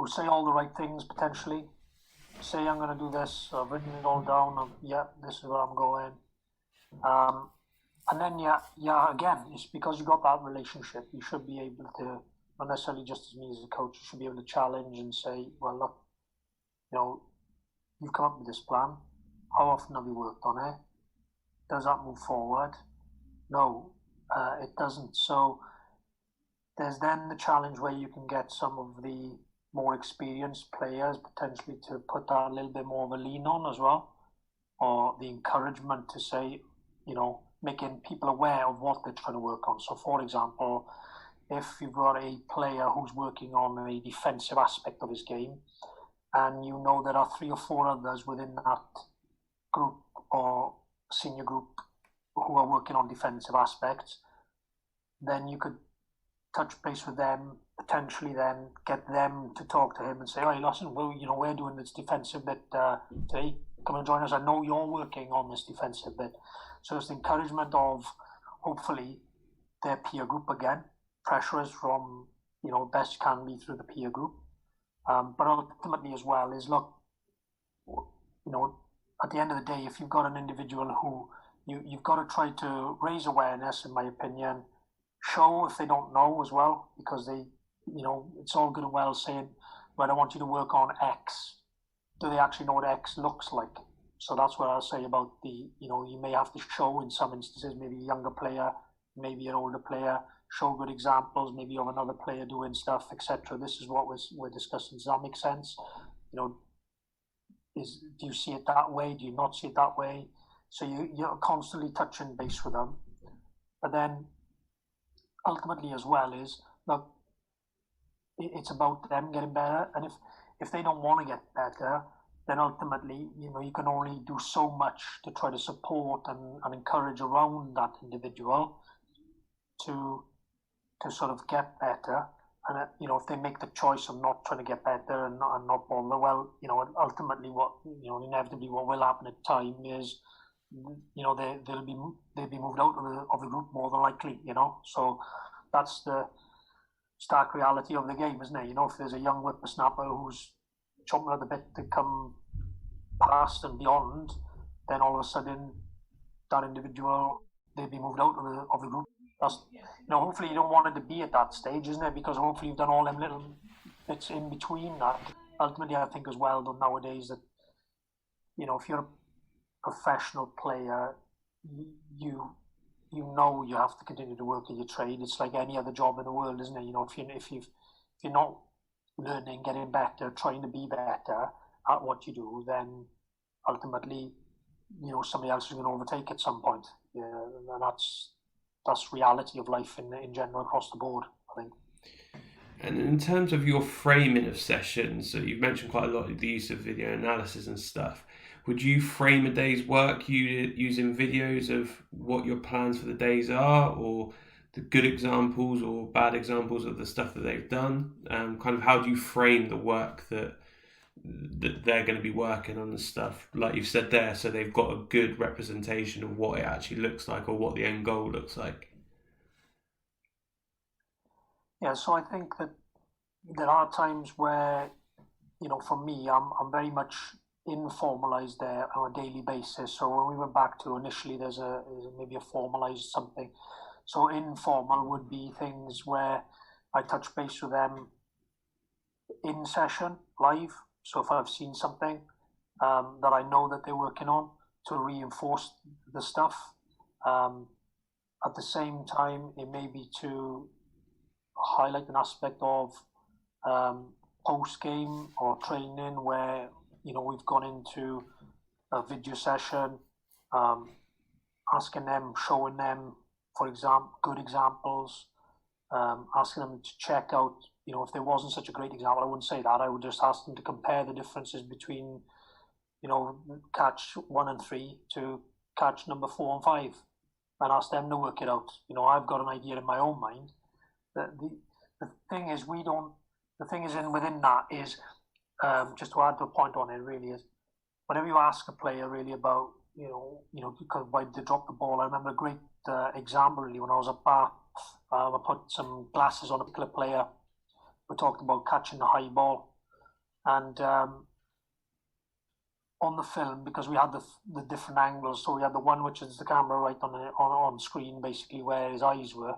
say all the right things potentially. Say I'm going to do this. I've written it all down. Yeah, this is where I'm going. And then again, it's because you got that relationship. You should be able to, not necessarily just as me as a coach, you should be able to challenge and say, well, look, you've come up with this plan. How often have you worked on it? Does that move forward? No, it doesn't. So there's then the challenge where you can get some of the more experienced players potentially to put that a little bit more of a lean on as well, or the encouragement to say, making people aware of what they're trying to work on. So for example, if you've got a player who's working on a defensive aspect of his game, and there are 3 or 4 others within that group or senior group who are working on defensive aspects, then you could touch base with them, potentially then get them to talk to him and say, hey, listen, we're doing this defensive bit today. Come and join us. I know you're working on this defensive bit. So it's the encouragement of, hopefully, their peer group again. Pressure is from, best can be through the peer group. But ultimately as well is, look, at the end of the day, if you've got an individual who you've got to try to raise awareness, in my opinion, show if they don't know as well, because it's all good and well saying, well, I want you to work on X. Do they actually know what X looks like? So that's what I'll say about you may have to show in some instances, maybe a younger player, maybe an older player, show good examples, maybe of another player doing stuff, etc. This is what we're discussing. Does that make sense? Do you see it that way? Do you not see it that way? So you're constantly touching base with them. But then ultimately as well is, look, it's about them getting better. And if they don't want to get better, then ultimately, you can only do so much to try to support and encourage around that individual to sort of get better. And if they make the choice of not trying to get better and not bother, well, ultimately inevitably what will happen at time is, they'll be moved out of the group more than likely. So that's the stark reality of the game, isn't it? If there's a young whippersnapper who's chomping at the bit to come past and beyond, then all of a sudden that individual, they'll be moved out of the group. That's, hopefully you don't want it to be at that stage, isn't it? Because hopefully you've done all them little bits in between that. Ultimately, I think as well, though, nowadays that, if you're a professional player, you have to continue to work at your trade. It's like any other job in the world, isn't it? If you're not learning, getting better, trying to be better at what you do, then ultimately, somebody else is going to overtake at some point. Yeah, and that's reality of life in general across the board, I think. And in terms of your framing of sessions, so you've mentioned quite a lot of the use of video analysis and stuff. Would you frame a day's work using videos of what your plans for the days are, or the good examples or bad examples of the stuff that they've done? Kind of how do you frame the work that they're going to be working on and stuff, like you've said there, so they've got a good representation of what it actually looks like or what the end goal looks like? Yeah, so I think that there are times where, for me, I'm very much informalized there on a daily basis. So when we went back to initially, there's maybe a formalized something. So informal would be things where I touch base with them in session, live. So if I've seen something that I know that they're working on, to reinforce the stuff. At the same time, it may be to highlight an aspect of post game or training where we've gone into a video session, asking them, showing them, for example, good examples, asking them to check out. If there wasn't such a great example, I wouldn't say that. I would just ask them to compare the differences between catch 1 and 3 to catch number 4 and 5, and ask them to work it out. I've got an idea in my own mind. The thing is, within that is, just to add to a point on it, really is, whenever you ask a player really about, because why they drop the ball. I remember a great example really when I was at Bath. I put some glasses on a particular player. We talked about catching the high ball, and on the film, because we had the different angles, so we had the one which is the camera right on screen, basically where his eyes were.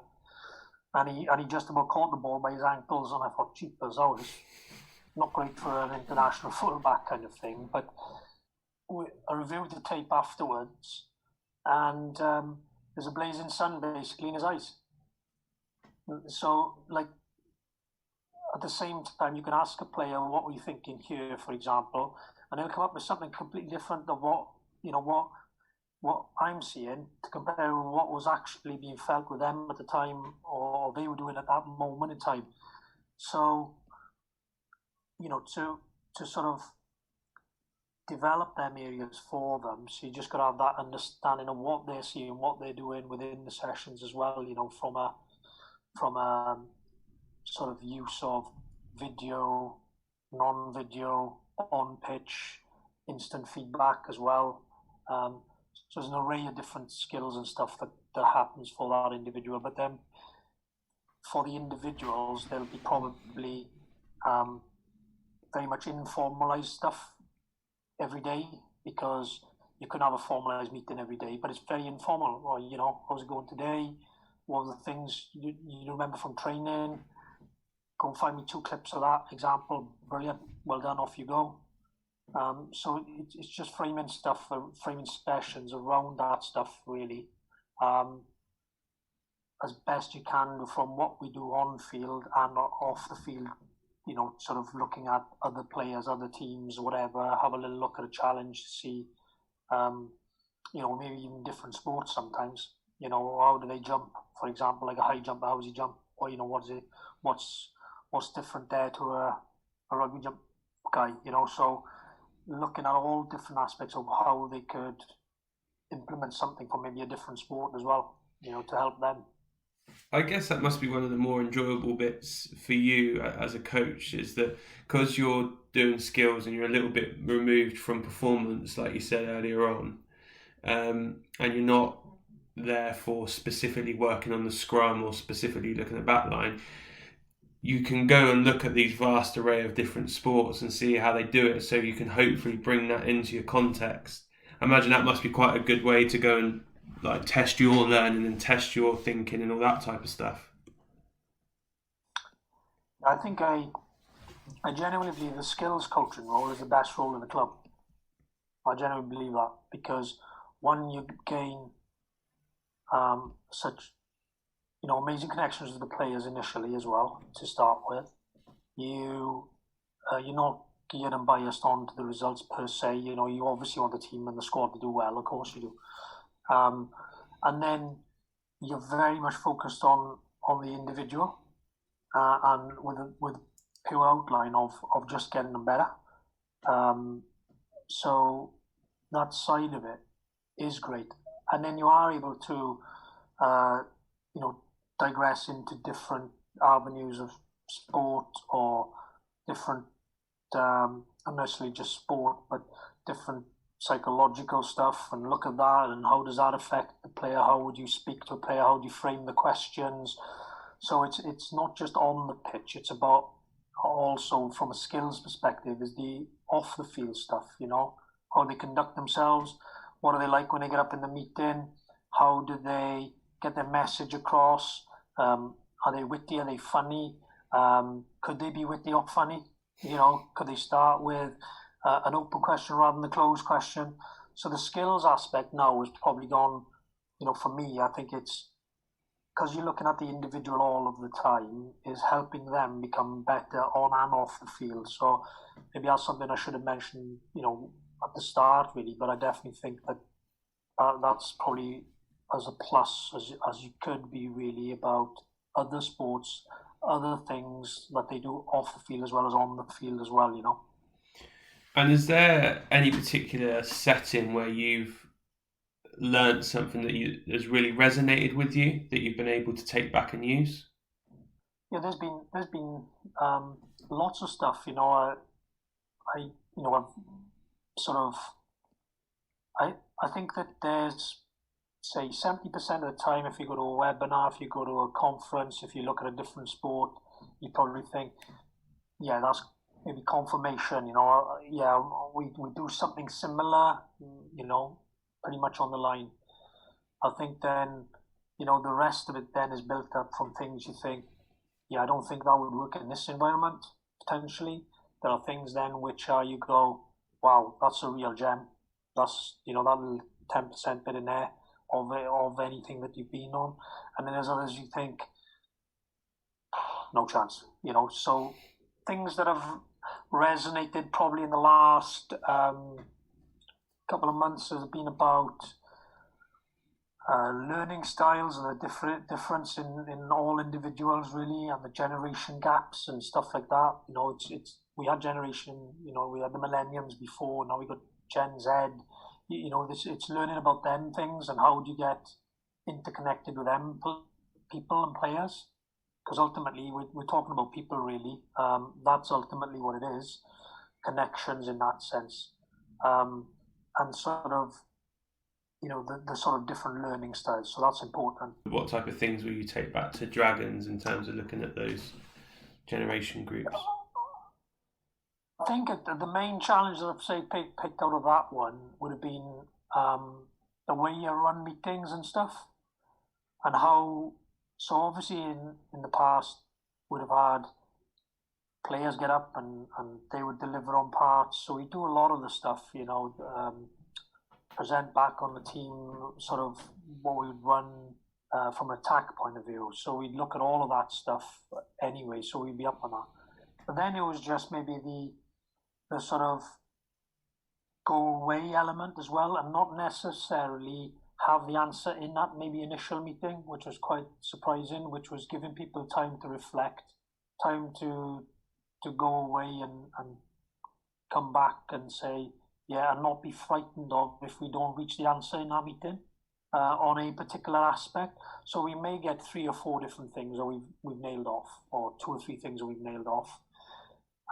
And he just about caught the ball by his ankles, and I thought, jeepers, that was not great for an international fullback kind of thing. But I reviewed the tape afterwards, and there's a blazing sun basically in his eyes. So, at the same time, you can ask a player, what were you thinking here, for example, and they'll come up with something completely different of what I'm seeing, to compare with what was actually being felt with them at the time, or they were doing at that moment in time. So, to sort of develop them areas for them. So you just got to have that understanding of what they're seeing, what they're doing within the sessions as well. From a sort of use of video, non-video, on pitch, instant feedback as well. So there's an array of different skills and stuff that happens for that individual. But then for the individuals, there'll be probably very much informalized stuff every day, because you can have a formalized meeting every day, but it's very informal. Or, how's it going today? What are the things you remember from training? Go and find me 2 clips of that example. Brilliant. Well done. Off you go. So it's just framing stuff, framing sessions around that stuff, really, as best you can from what we do on field and off the field. Sort of looking at other players, other teams, whatever. Have a little look at a challenge to see, maybe even different sports sometimes. How do they jump? For example, like a high jumper, how does he jump? Or what's different there to a rugby jump guy? So looking at all different aspects of how they could implement something for maybe a different sport as well, to help them. I guess that must be one of the more enjoyable bits for you as a coach, is that because you're doing skills and you're a little bit removed from performance, like you said earlier on, and you're not therefore specifically working on the scrum or specifically looking at backline, you can go and look at these vast array of different sports and see how they do it, so you can hopefully bring that into your context. I imagine that must be quite a good way to go and test your learning and test your thinking and all that type of stuff. I think I genuinely believe the skills coaching role is the best role in the club. I genuinely believe that, because one, you gain such amazing connections with the players initially as well to start with. You're not geared and biased onto the results per se. You obviously want the team and the squad to do well, of course you do. And then you're very much focused on the individual, and with pure outline of just getting them better. So that side of it is great, and then you are able to, you know, digress into different avenues of sport or different, not necessarily just sport, but different psychological stuff, and look at that and how does that affect the player? How would you speak to a player? How do you frame the questions? So it's not just on the pitch. It's about also from a skills perspective is the off the field stuff. You know, how they conduct themselves. What are they like when they get up in the meeting? How do they get their message across? Are they witty? Are they funny? Could they be witty or funny? You know, could they start with an open question rather than a closed question? So the skills aspect now has probably gone, you know, for me, I think it's because you're looking at the individual all of the time, is helping them become better on and off the field. So maybe that's something I should have mentioned, you know, at the start, really. But I definitely think that that's probably as a plus as you could be, really, about other sports, other things that they do off the field as well as on the field as well, you know. And is there any particular setting where you've learned something that has really resonated with you that you've been able to take back and use? Yeah, there's been lots of stuff, you know. I've sort of I think that there's, say, 70% of the time, if you go to a webinar, if you go to a conference, if you look at a different sport, you probably think, yeah, that's maybe confirmation, you know, yeah, we do something similar, you know, pretty much on the line. I think then, you know, the rest of it then is built up from things you think, yeah, I don't think that would work in this environment, potentially. There are things then which you go, wow, that's a real gem. That's, you know, that little 10% bit in there of anything that you've been on. And then there's others you think, no chance, you know. So things that have resonated probably in the last couple of months has been about learning styles and the difference in all individuals, really, and the generation gaps and stuff like that. You know, it's we had generation, you know, we had the millenniums before, now we got Gen Z. You know, it's learning about them things and how do you get interconnected with them people and players, because ultimately we're talking about people, really. That's ultimately what it is, connections in that sense, and sort of, you know, the sort of different learning styles. So that's important. What type of things will you take back to Dragons in terms of looking at those generation groups? I think the main challenge that I've say picked out of that one would have been the way you run meetings and stuff, and how. So obviously in the past would have had players get up and they would deliver on parts. So we do a lot of the stuff, you know, present back on the team, sort of what we would run from an attack point of view. So we'd look at all of that stuff anyway, so we'd be up on that. But then it was just maybe the sort of go away element as well, and not necessarily have the answer in that maybe initial meeting, which was quite surprising, which was giving people time to reflect, time to go away and come back and say, yeah, and not be frightened of if we don't reach the answer in our meeting on a particular aspect. So we may get 3 or 4 different things that we've nailed off, or 2 or 3 things that we've nailed off.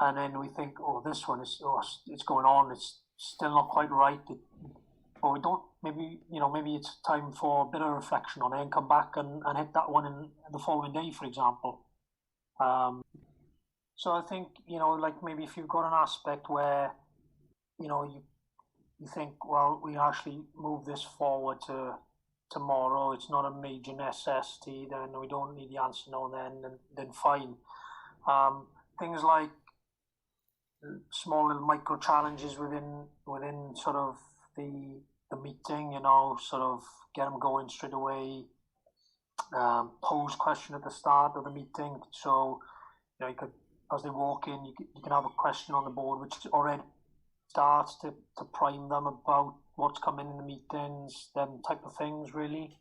And then we think, oh, this one is, it's going on, it's still not quite right. Or we don't, maybe it's time for a bit of reflection on it and come back and hit that one in the following day, for example. So I think, you know, like maybe if you've got an aspect where, you know, you think, well, we actually move this forward to tomorrow, it's not a major necessity, then we don't need the answer now and then fine. Things like small little micro challenges within sort of the meeting, you know, sort of get them going straight away. Pose question at the start of the meeting, so you know, you could, as they walk in, you can have a question on the board which already starts to prime them about what's coming in the meetings, them type of things, really.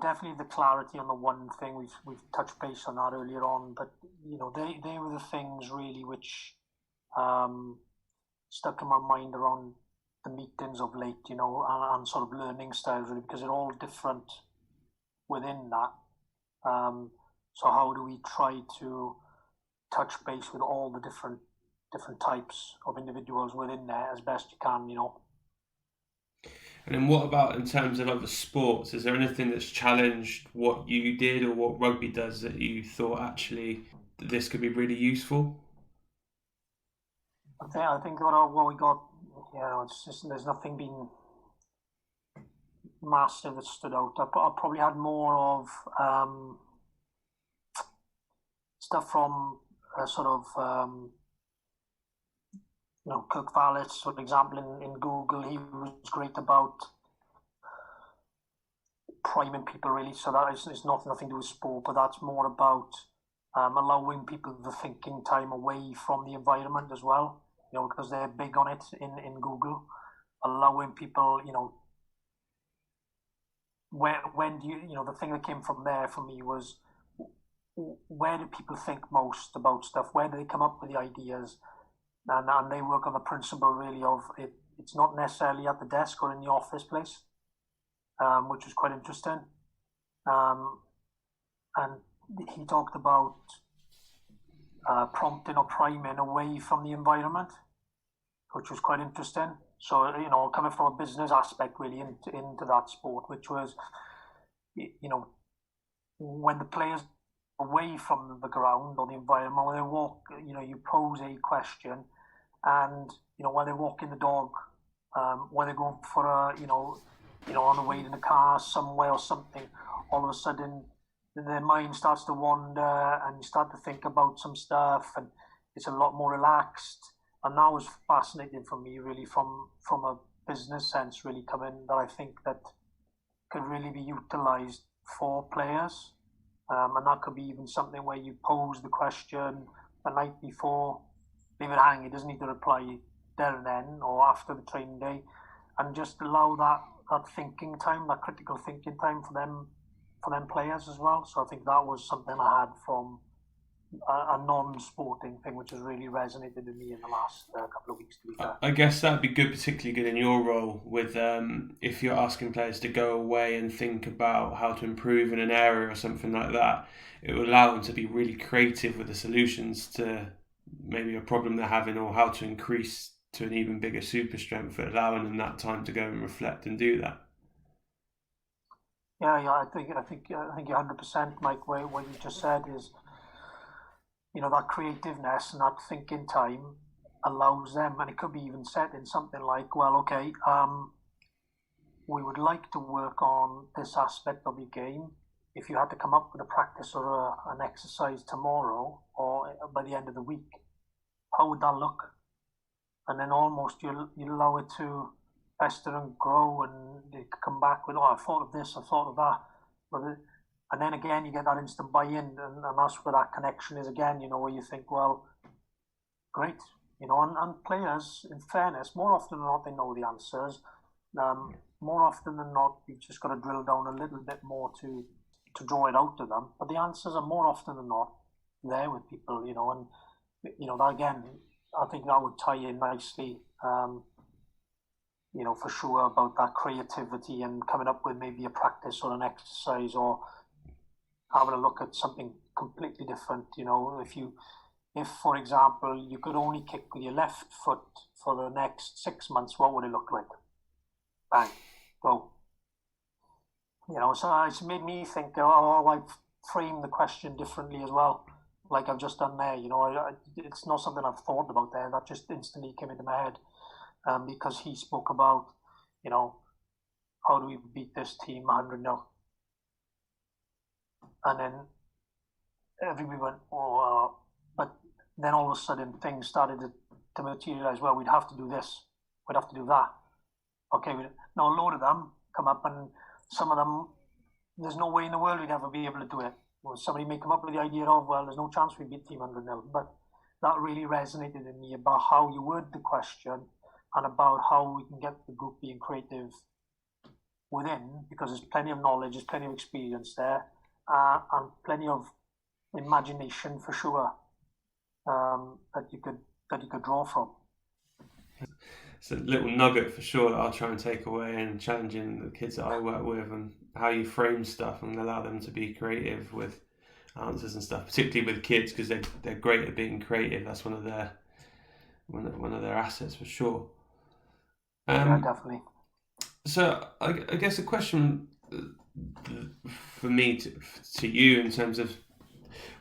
definitely the clarity on the one thing. We've touched base on that earlier on, but they were the things really which stuck in my mind around the meetings of late, and sort of learning styles really, because they're all different within that. So how do we try to touch base with all the different types of individuals within there as best you can, And then what about in terms of other sports? Is there anything that's challenged what you did or what rugby does that you thought actually that this could be really useful? I think what we got, it's just there's nothing been massive that stood out. I probably had more of stuff from sort of Kirk Vallis, for example, in Google. He was great about priming people really. So that is nothing to do with sport, but that's more about allowing people the thinking time away from the environment as well. Because they're big on it in Google, allowing people, when do the thing that came from there for me was, where do people think most about stuff? Where do they come up with the ideas? And they work on the principle really of it. It's not necessarily at the desk or in the office place, which was quite interesting. And he talked about prompting or priming away from the environment, which was quite interesting. So, coming from a business aspect really into that sport, which was, when the players away from the ground or the environment, when they walk, you pose a question, and, when they're walking the dog, when they're going for on the way in the car somewhere or something, all of a sudden their mind starts to wander and you start to think about some stuff, and it's a lot more relaxed. And that was fascinating for me, really, from a business sense, really coming, that I think that could really be utilised for players. And that could be even something where you pose the question the night before, leave it hang. It doesn't need to reply there and then or after the training day, and just allow that thinking time, that critical thinking time for them players as well. So I think that was something I had from a non-sporting thing, which has really resonated with me in the last couple of weeks, to be fair. I guess that'd be good, particularly good in your role with if you're asking players to go away and think about how to improve in an area or something like that. It will allow them to be really creative with the solutions to maybe a problem they're having, or how to increase to an even bigger super strength, for allowing them that time to go and reflect and do that. Yeah, I think you're 100%, Mike. What you just said is, that creativeness and that thinking time allows them, and it could be even said in something like, well, okay, we would like to work on this aspect of your game. If you had to come up with a practice or an exercise tomorrow or by the end of the week, how would that look? And then almost you allow it to fester and grow, and they come back with, I thought of this, I thought of that. And then again, you get that instant buy-in, and that's where that connection is again, where you think, well, great, and players, in fairness, more often than not, they know the answers. More often than not, you've just got to drill down a little bit more to draw it out to them. But the answers are more often than not there with people, and, that again, I think that would tie in nicely, for sure, about that creativity and coming up with maybe a practice or an exercise, or having a look at something completely different. If for example you could only kick with your left foot for the next 6 months, what would it look like? Bang, go. So it's made me think, I've framed the question differently as well, like I've just done there. It's not something I've thought about there. That just instantly came into my head, because he spoke about, how do we beat this team 100-0? And then everybody went, but then all of a sudden things started to materialize. Well, we'd have to do this, we'd have to do that. Okay, now a load of them come up, and some of them, there's no way in the world we'd ever be able to do it. Well, somebody may come up with the idea of, well, there's no chance we beat team 100-0, but that really resonated in me about how you word the question and about how we can get the group being creative within, because there's plenty of knowledge, there's plenty of experience there, and plenty of imagination for sure, that you could draw from. It's a little nugget for sure that I'll try and take away, and challenging the kids that I work with and how you frame stuff and allow them to be creative with answers and stuff, particularly with kids, because they're great at being creative. That's one of their assets for sure. Yeah, definitely. So I guess a question for me to you in terms of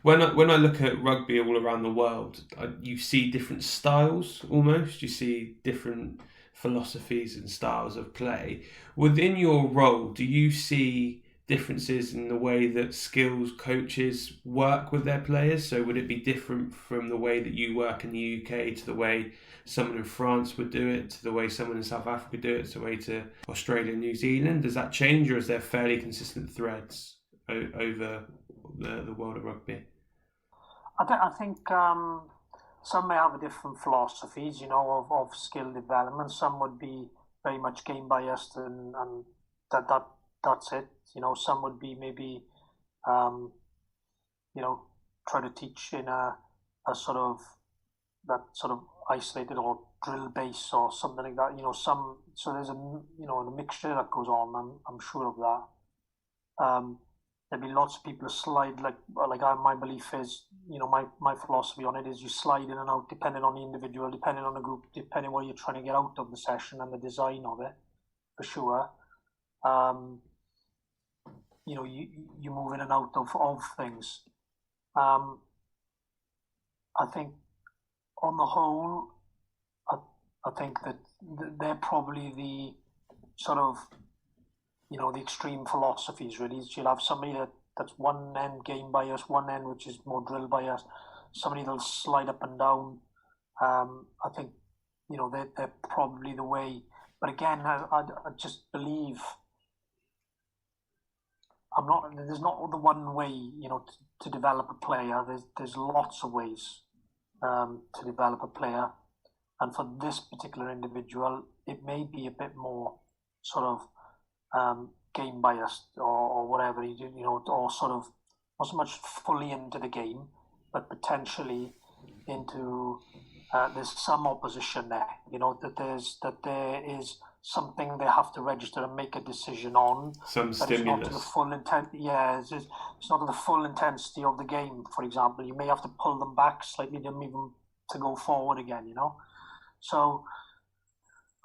when I look at rugby all around the world, you see different styles almost. You see different philosophies and styles of play. Within your role, do you see differences in the way that skills coaches work with their players? So would it be different from the way that you work in the UK to the way someone in France would do it, to the way someone in South Africa would do it, to the way to Australia and New Zealand? Does that change, or is there fairly consistent threads over the world of rugby? I think some may have different philosophies, of skill development. Some would be very much game biased, and that's it. Some would be maybe, try to teach in a sort of that sort of isolated or drill base or something like that. So there's a mixture that goes on. I'm sure of that. There'll be lots of people who slide my belief is, my philosophy on it is you slide in and out depending on the individual, depending on the group, depending what you're trying to get out of the session and the design of it, for sure. You move in and out of things. I think on the whole, I think that they're probably the sort of, the extreme philosophies really. You'll have somebody that's one end game bias, one end which is more drill bias, somebody that'll slide up and down. I think, they're probably the way. But again, I just believe there's not the one way, to develop a player. There's lots of ways to develop a player. And for this particular individual, it may be a bit more sort of game biased or whatever, or sort of not so much fully into the game, but potentially into there's some opposition there. That there is something they have to register and make a decision on. Some stimulus. It's not to the full intent. Yeah, it's not to the full intensity of the game. For example, you may have to pull them back slightly to move them to go forward again. So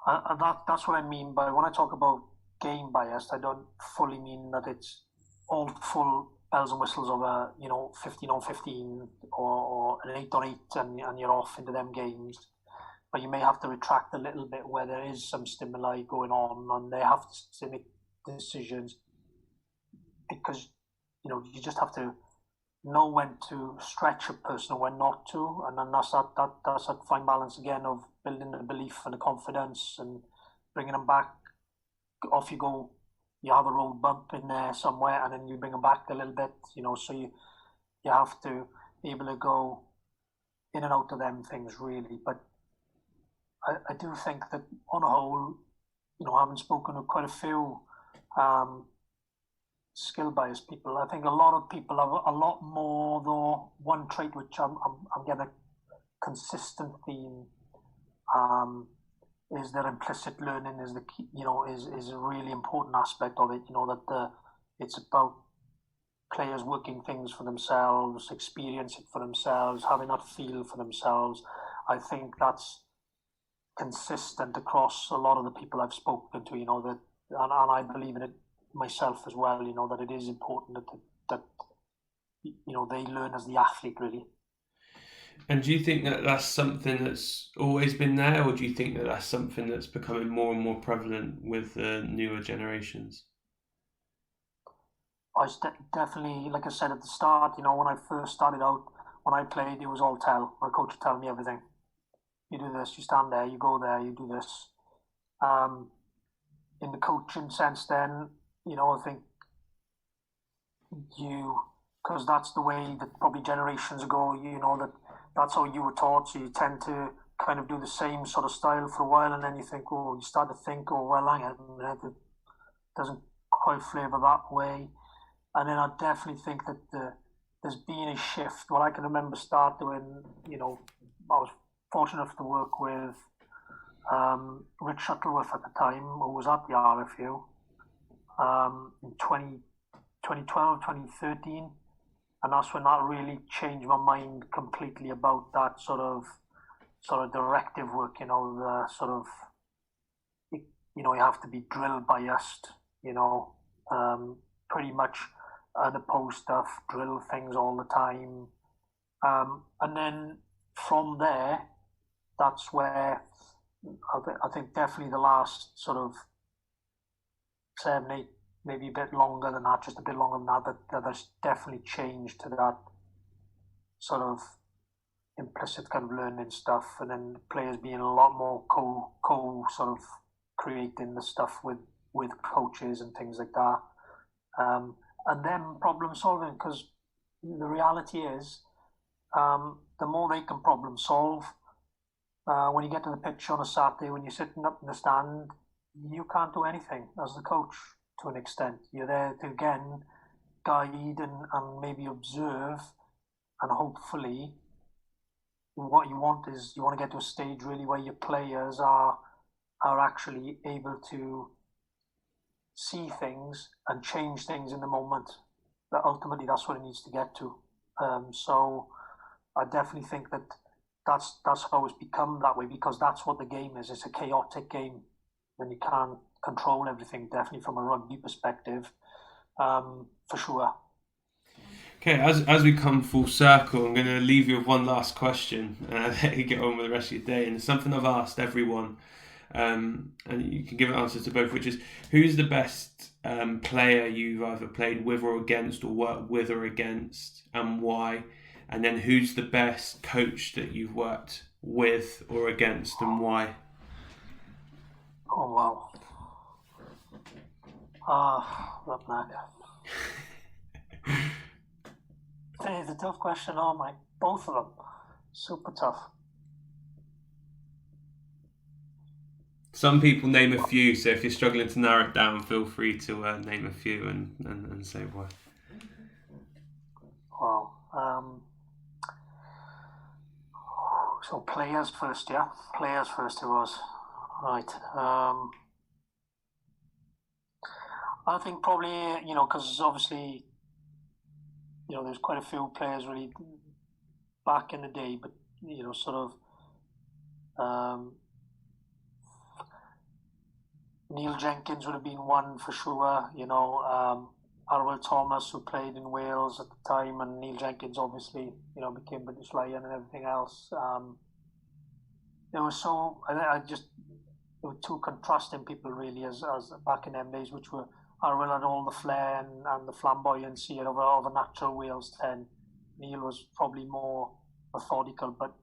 that's what I mean by when I talk about game biased. I don't fully mean that it's all full bells and whistles of a 15 on 15 or an 8 on 8 and you're off into them games. But you may have to retract a little bit where there is some stimuli going on and they have to make decisions, because you just have to know when to stretch a person and when not to, and then that's that fine balance again of building the belief and the confidence and bringing them back. Off you go. You have a road bump in there somewhere, and then you bring them back a little bit. So you have to be able to go in and out of them things really. But I do think that on a whole, having spoken to quite a few skill biased people, I think a lot of people have a lot more, though, one trait which I'm getting a consistent theme, is that implicit learning is the key, is a really important aspect of it. That it's about players working things for themselves, experiencing it for themselves, having that feel for themselves. I think that's consistent across a lot of the people I've spoken to. And I believe in it myself as well. That it is important that they learn as the athlete really. And do you think that that's something that's always been there, or do you think that that's something that's becoming more and more prevalent with the newer generations? Definitely, like I said at the start, when I first started out, when I played, it was all tell. My coach would tell me everything. You do this, you stand there, you go there, you do this. In the coaching sense then, I think because that's the way that probably generations ago, that's how you were taught, so you tend to kind of do the same sort of style for a while, and then you start to think, oh, well, hang on a minute, doesn't quite flavour that way. And then I definitely think that there's been a shift. Well, I can remember starting when, I was fortunate enough to work with Rich Shuttleworth at the time, who was at the RFU in 2012, 2013. And that's when that really changed my mind completely about that sort of directive work, the sort of, you have to be drill biased, pretty much unopposed stuff, drill things all the time. And then from there, that's where I think definitely the last sort of 7, 8, maybe a bit longer than that, just a bit longer than that there's definitely changed to that sort of implicit kind of learning stuff, and then players being a lot more co sort of creating the stuff with coaches and things like that, and then problem solving, because the reality is, the more they can problem solve, when you get to the pitch on a Saturday, when you're sitting up in the stand, you can't do anything as the coach to an extent. You're there to, again, guide and maybe observe, and hopefully what you want is you want to get to a stage really where your players are actually able to see things and change things in the moment. But ultimately, that's what it needs to get to. So I definitely think that's how it's become that way, because that's what the game is. It's a chaotic game, and you can't control everything. Definitely from a rugby perspective, for sure. Okay, as we come full circle, I'm going to leave you with one last question and let you get on with the rest of your day. And it's something I've asked everyone, and you can give an answer to both, which is, who's the best player you've either played with or against, or worked with or against, and why? And then who's the best coach that you've worked with or against, and why? Oh, wow. What Mac? It's a tough question. Oh my, both of them. Super tough. Some people name a few, so if you're struggling to narrow it down, feel free to name a few and say why. Wow. So players first, yeah? Players first it was. Right. I think probably, because obviously, there's quite a few players really back in the day, but, sort of, Neil Jenkins would have been one for sure, Arwell Thomas, who played in Wales at the time, and Neil Jenkins obviously, became British Lion and everything else. There were two contrasting people really as back in them days, which were Arwell had all the flair and the flamboyancy of a natural Wales 10. Neil was probably more methodical, but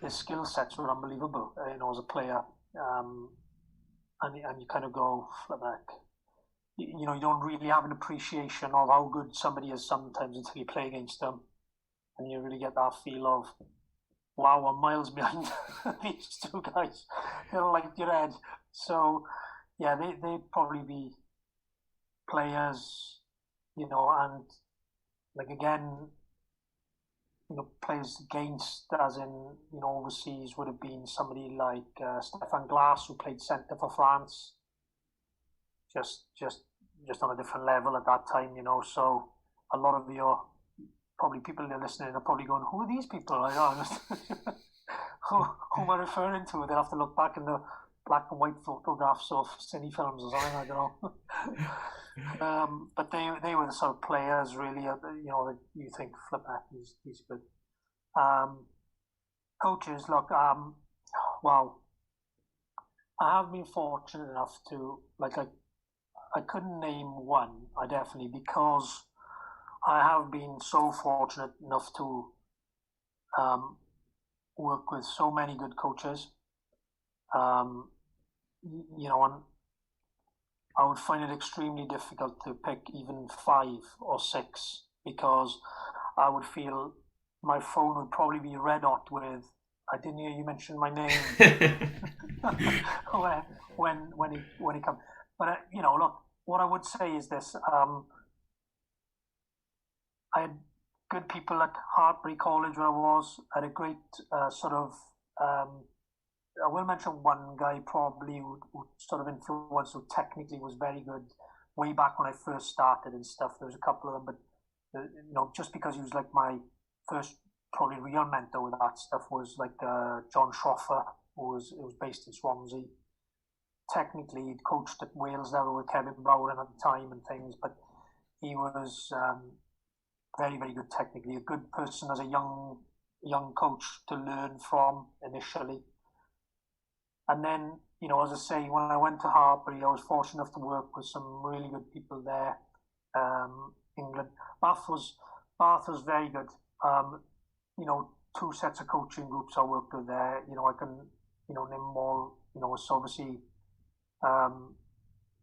his skill sets were unbelievable, as a player. And you kind of go, you don't really have an appreciation of how good somebody is sometimes until you play against them, and you really get that feel of, wow, I'm miles behind these two guys. Like your head. So yeah, they'd probably be players, and like again, players against, as in, overseas, would have been somebody like Stefan Glass, who played centre for France. Just on a different level at that time, So a lot of your probably people that are listening are probably going, "Who are these people?" I know. Who am I referring to? They'll have to look back in the black and white photographs of cine films or something. I don't know. But they were the sort of players really, that you think, flip that, he's good. Coaches, look, wow. I have been fortunate enough to, I couldn't name one, I definitely, because I have been so fortunate enough to work with so many good coaches. And I would find it extremely difficult to pick even 5 or 6, because I would feel my phone would probably be red hot with, I didn't hear you mention my name when he comes. But look, what I would say is this. I had good people at Hartbury College where I was. I had a great I will mention one guy probably who sort of influenced, who technically was very good way back when I first started and stuff. There was a couple of them, but just because he was like my first probably real mentor with that stuff was like John Schroffer, who was based in Swansea. Technically, he'd coached at Wales level with Kevin Bowden at the time and things, but he was very, very good technically. A good person as a young coach to learn from initially. And then, as I say, when I went to Hartbury, I was fortunate enough to work with some really good people there. England, Bath was very good. 2 sets of coaching groups I worked with there. I can, name them all. It's obviously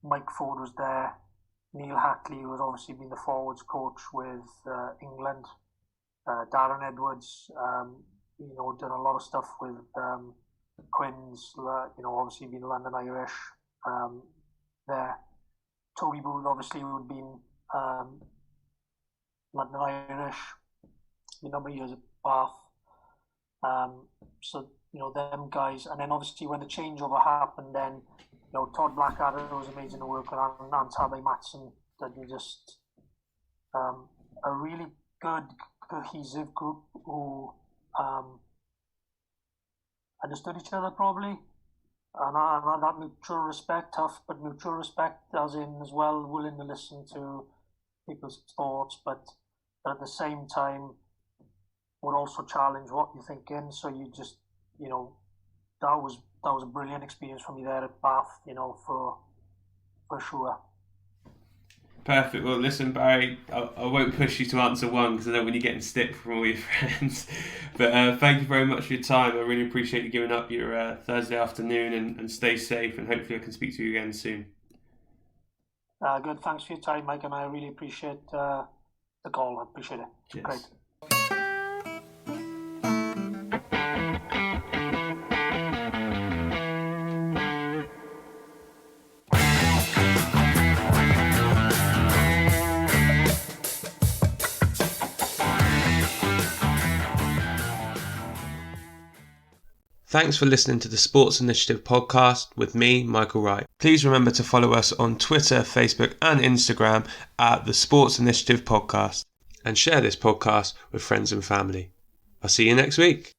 Mike Ford was there. Neil Hackley, who has obviously been the forwards coach with England. Darren Edwards, done a lot of stuff with Quins, obviously been London Irish there. Toby Booth, obviously, who had been London Irish a number of years at Bath. So, them guys. And then obviously when the changeover happened, then, Todd Blackadder was amazing to work with, and Tabby Matson, that you just a really good, cohesive group who understood each other probably, and that mutual respect, tough but mutual respect, as in as well willing to listen to people's thoughts, but at the same time would also challenge what you're thinking. So you just, that was a brilliant experience for me there at Bath, for sure. Perfect. Well, listen, Barry, I won't push you to answer one because I don't want you getting stick from all your friends. But thank you very much for your time. I really appreciate you giving up your Thursday afternoon, and stay safe, and hopefully I can speak to you again soon. Good. Thanks for your time, Mike, and I really appreciate the call. I appreciate it. Cheers. Great. Thanks for listening to the Sports Initiative podcast with me, Michael Wright. Please remember to follow us on Twitter, Facebook and Instagram at the Sports Initiative Podcast, and share this podcast with friends and family. I'll see you next week.